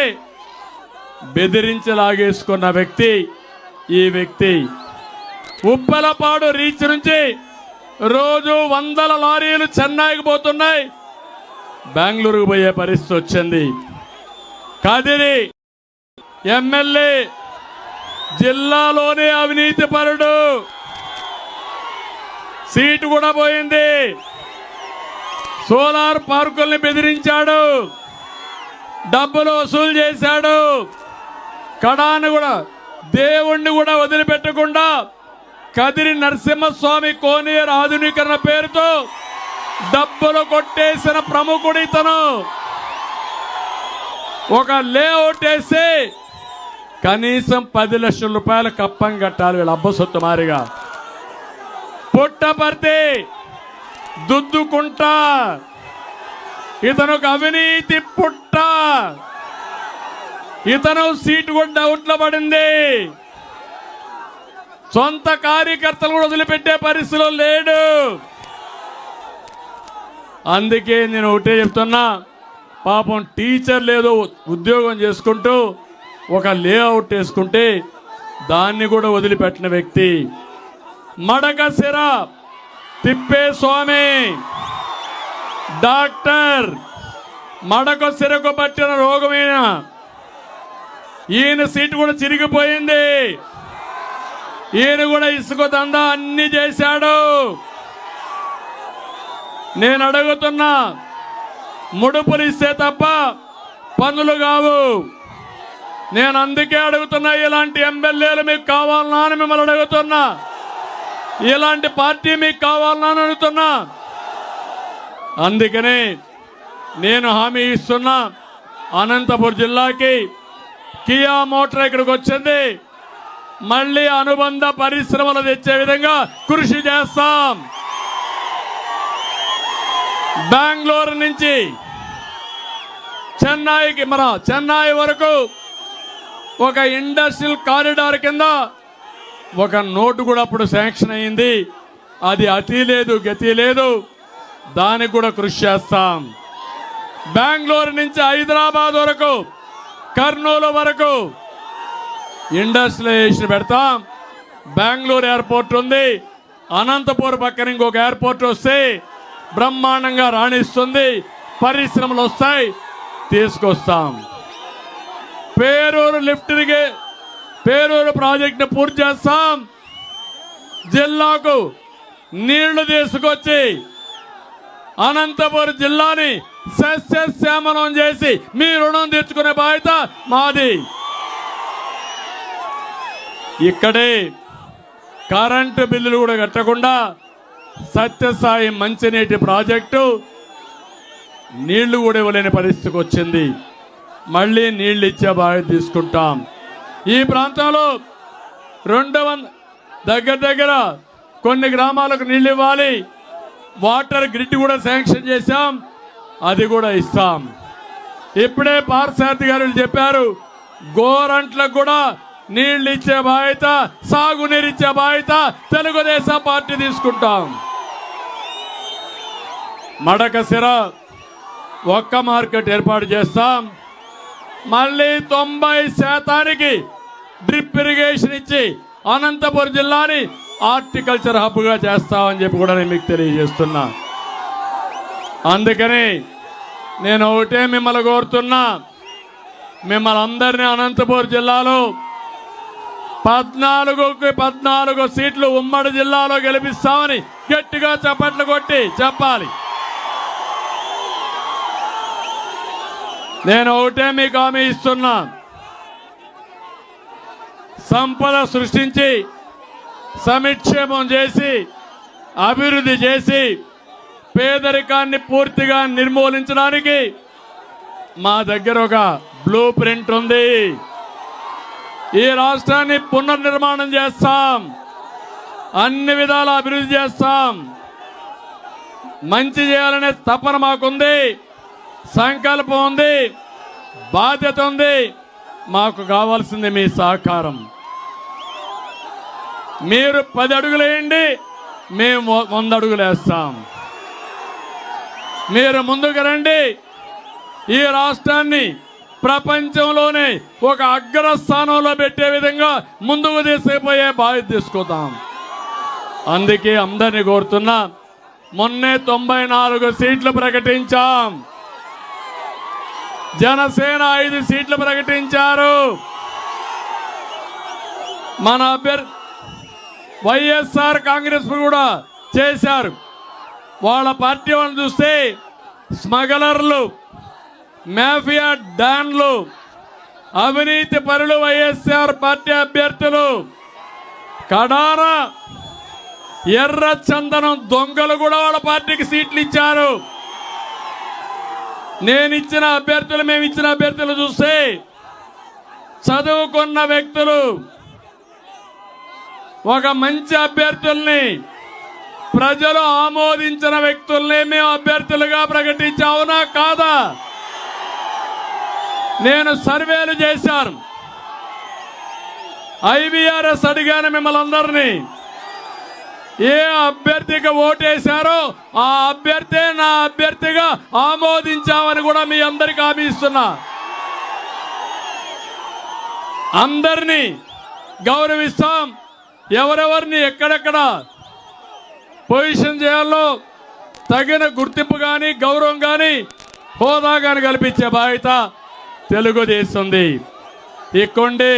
బెదిరించి లాగేసుకున్న వ్యక్తి ఈ వ్యక్తి. ఉప్పలపాడు రీచ్ నుంచి రోజు 100 లారీలు చెన్నైకి పోతున్నాయి, బెంగళూరుకు పోయే పరిస్థితి వచ్చింది. కదిరి ఎమ్మెల్యే జిల్లాలోనే అవినీతి పరుడు, సీటు కూడా పోయింది. సోలార్ పార్కుల్ని బెదిరించాడు, డబ్బులు వసూలు చేశాడు. కడాను కూడా దేవుణ్ణి కూడా వదిలిపెట్టకుండా కదిరి నరసింహస్వామి కోనేరు ఆధునీకరణ పేరుతో డబ్బులు కొట్టేసిన ప్రముఖుడు ఇతను. ఒక లేఅవుట్ వేసి కనీసం 10 లక్షల రూపాయలు కప్పం కట్టాలి వీళ్ళు అబ్బసొత్తు మారిగా. పుట్టపర్తి దుద్దుకుంట, ఇతను ఒక అవినీతి పుట్ట. ఇతను సీటు కూడా డౌట్లో పడింది. సొంత కార్యకర్తలు కూడా వదిలిపెట్టే పరిస్థితిలో లేడు. అందుకే నేను ఒకటే చెప్తున్నా, పాపం టీచర్ లేదో ఉద్యోగం చేసుకుంటూ ఒక లేఅవుట్ వేసుకుంటే దాన్ని కూడా వదిలిపెట్టిన వ్యక్తి. మడకశిర తిప్పేస్వామి డాక్టర్, మడకశిరకు పట్టిన రోగమైన ఈయన సీటు కూడా చిరిగిపోయింది. ఈయన కూడా ఇసుక దందా అన్ని చేశాడు. నేను అడుగుతున్నా, ముడుపులు ఇస్తే తప్ప పనులు కావు. నేను అందుకే అడుగుతున్నా, ఇలాంటి ఎమ్మెల్యేలు మీకు కావాలన్నా అని మిమ్మల్ని అడుగుతున్నా, ఇలాంటి పార్టీ మీకు కావాలన్నా అని అడుగుతున్నా. అందుకనే నేను హామీ ఇస్తున్నా, అనంతపురం జిల్లాకి కియా మోటార్ ఇక్కడికి వచ్చింది, మళ్ళీ అనుబంధ పరిశ్రమలు తెచ్చే విధంగా కృషి చేస్తాం. బెంగళూరు నుంచి చెన్నై వరకు ఒక ఇండస్ట్రియల్ కారిడార్ కింద ఒక నోటు కూడా అప్పుడు శాంక్షన్ అయింది. అది అతి లేదు గతి లేదు, దానికి కూడా కృషి చేస్తాం. బెంగళూరు నుంచి హైదరాబాద్ వరకు, కర్నూలు వరకు ఇండస్ట్రియలైజేషన్ పెడతాం. బెంగళూరు ఎయిర్పోర్ట్ ఉంది, అనంతపురం పక్కన ఇంకొక ఎయిర్పోర్ట్ వస్తే బ్రహ్మాండంగా రాణిస్తుంది, పరిశ్రమలు వస్తాయి, తీసుకొస్తాం. పేరూరు ప్రాజెక్టును పూర్తి చేస్తాం. జిల్లాకు నీళ్లు తీసుకొచ్చి అనంతపురం జిల్లాని సస్యశ్యామలం చేసి మీ రుణం తెచ్చుకునే బాధ్యత మాది. ఇక్కడే కరెంటు బిల్లులు కూడా కట్టకుండా సత్యసాయి మంచినీటి ప్రాజెక్టు నీళ్లు కూడా ఇవ్వలేని పరిస్థితికి వచ్చింది. మళ్ళీ నీళ్లు ఇచ్చే బాధ్యత తీసుకుంటాం. ఈ ప్రాంతంలో 200 దగ్గర కొన్ని గ్రామాలకు నీళ్లు ఇవ్వాలి. వాటర్ గ్రిడ్ కూడా శాంక్షన్ చేశాం, అది కూడా ఇస్తాం. ఇప్పుడే పార్సారథి గారు చెప్పారు, గోరంట్లకు కూడా నీళ్లు ఇచ్చే బాధ్యత, సాగునీరు ఇచ్చే బాధ్యత తెలుగుదేశం పార్టీ తీసుకుంటాం. మడకశిర ఒక్క మార్కెట్ ఏర్పాటు చేస్తాం. మళ్ళీ 90% డ్రిప్ ఇరిగేషన్ ఇచ్చి అనంతపురం జిల్లాని హార్టికల్చర్ హబ్గా చేస్తామని చెప్పి కూడా నేను మీకు తెలియజేస్తున్నా. అందుకని నేను ఒకటే మిమ్మల్ని కోరుతున్నా, మిమ్మల్ని అందరినీ అనంతపురం జిల్లాలో 14కి 14 సీట్లు ఉమ్మడి జిల్లాలో గెలిపిస్తామని గట్టిగా చప్పట్లు కొట్టి చెప్పాలి. నేను ఒకటే మీకు హామీ ఇస్తున్నా, సంపద సృష్టించి సమిక్షేమం చేసి అభివృద్ధి చేసి పేదరికాన్ని పూర్తిగా నిర్మూలించడానికి మా దగ్గర ఒక బ్లూ ప్రింట్ ఉంది. ఈ రాష్ట్రాన్ని పునర్నిర్మాణం చేస్తాం, అన్ని విధాల అభివృద్ధి చేస్తాం. మంచి చేయాలనే తపన మాకుంది, సంకల్పం ఉంది, బాధ్యత ఉంది. మాకు కావాల్సింది మీ సహకారం. మీరు 10 అడుగులు వేయండి, మేము 100 అడుగులు వేస్తాం. మీరు ముందుకు రండి, ఈ రాష్ట్రాన్ని ప్రపంచంలోనే ఒక అగ్రస్థానంలో పెట్టే విధంగా ముందుకు తీసుకుపోయే బాధ్యత తీసుకుందాం. అందుకే అందరినీ కోరుతున్నా, మొన్నే 94 సీట్లు ప్రకటించాం. జనసేన 5 సీట్లు ప్రకటించారు. మన అభ్యర్థి వైఎస్ఆర్ కాంగ్రెస్ కూడా చేశారు. వాళ్ళ పార్టీ వాళ్ళని చూస్తే స్మగ్లర్లు, మాఫియా డాన్లు, అవినీతి పరులు వైఎస్ఆర్ పార్టీ అభ్యర్థులు, కడాన ఎర్ర చందనం దొంగలు కూడా వాళ్ళ పార్టీకి సీట్లు ఇచ్చారు. మేము ఇచ్చిన అభ్యర్థులు చూస్తే చదువుకున్న వ్యక్తులు, ఒక మంచి అభ్యర్థుల్ని, ప్రజలు ఆమోదించిన వ్యక్తుల్ని మేము అభ్యర్థులుగా ప్రకటించావునా కాదా? నేను సర్వేలు చేశాను, IVRS అడిగాను మిమ్మల్ని అందరినీ. ఏ అభ్యర్థికి ఓటేశారో ఆ అభ్యర్థే నా అభ్యర్థిగా ఆమోదించామని కూడా మీ అందరికీ హామీ ఇస్తున్నా. అందరినీ గౌరవిస్తాం. ఎవరెవరిని ఎక్కడెక్కడ పొజిషన్ చేయాలో తగిన గుర్తింపు కానీ గౌరవం కానీ హోదా కానీ కల్పించే బాధ్యత తెలుగుదేశంది. ఇక్కండి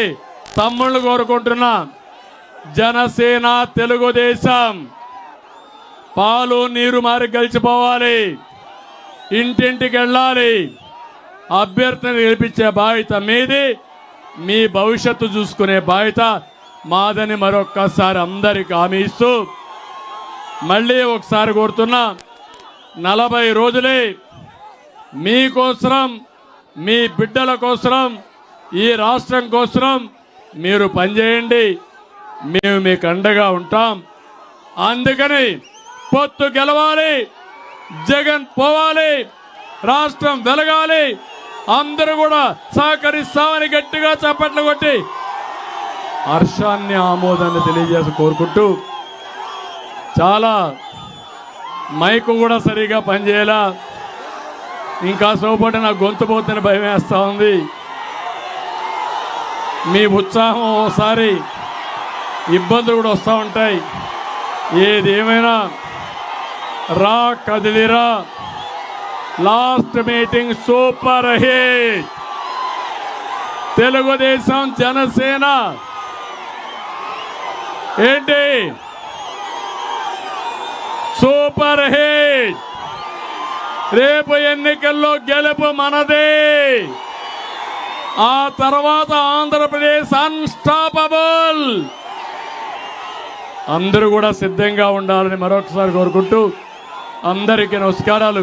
తమ్ముళ్ళు కోరుకుంటున్నా, జనసేన తెలుగుదేశం పాలు నీరు మారి గెలిచిపోవాలి, ఇంటింటికి వెళ్ళాలి, అభ్యర్థిని గెలిపించే బాధ్యత మీది, మీ భవిష్యత్తు చూసుకునే బాధ్యత మాదని మరొక్కసారి అందరికి హామీ ఇస్తూ మళ్ళీ ఒకసారి కోరుతున్నా, 40 రోజులే మీకోసరం, మీ బిడ్డల కోసరం, ఈ రాష్ట్రం కోసరం మీరు పనిచేయండి. మేము మీకు అండగా ఉంటాం. అందుకని పొత్తు గెలవాలి, జగన్ పోవాలి, రాష్ట్రం వెలగాలి, అందరూ కూడా సహకరిస్తామని గట్టిగా చప్పట్లు కొట్టి హర్షాన్ని ఆమోదాన్ని తెలియజేసి కోరుకుంటూ, చాలా మైకు కూడా సరిగా పనిచేయాలా, ఇంకా సోపటి నా గొంతు పోతున్న భయం వేస్తూ ఉంది. మీ ఉత్సాహం ఒకసారి ఇబ్బందులు కూడా వస్తూ ఉంటాయి. ఏదేమైనా రా కదిలిరా, last meeting super hit. Telugu Desam Janasena ఏంటి సూపర్ హిట్. రేపు ఎన్నికల్లో గెలుపు మనదే. ఆ తర్వాత ఆంధ్రప్రదేశ్ అన్స్టాపబుల్. అందరూ కూడా సిద్ధంగా ఉండాలని మరొకసారి కోరుకుంటూ అందరికీ నమస్కారాలు.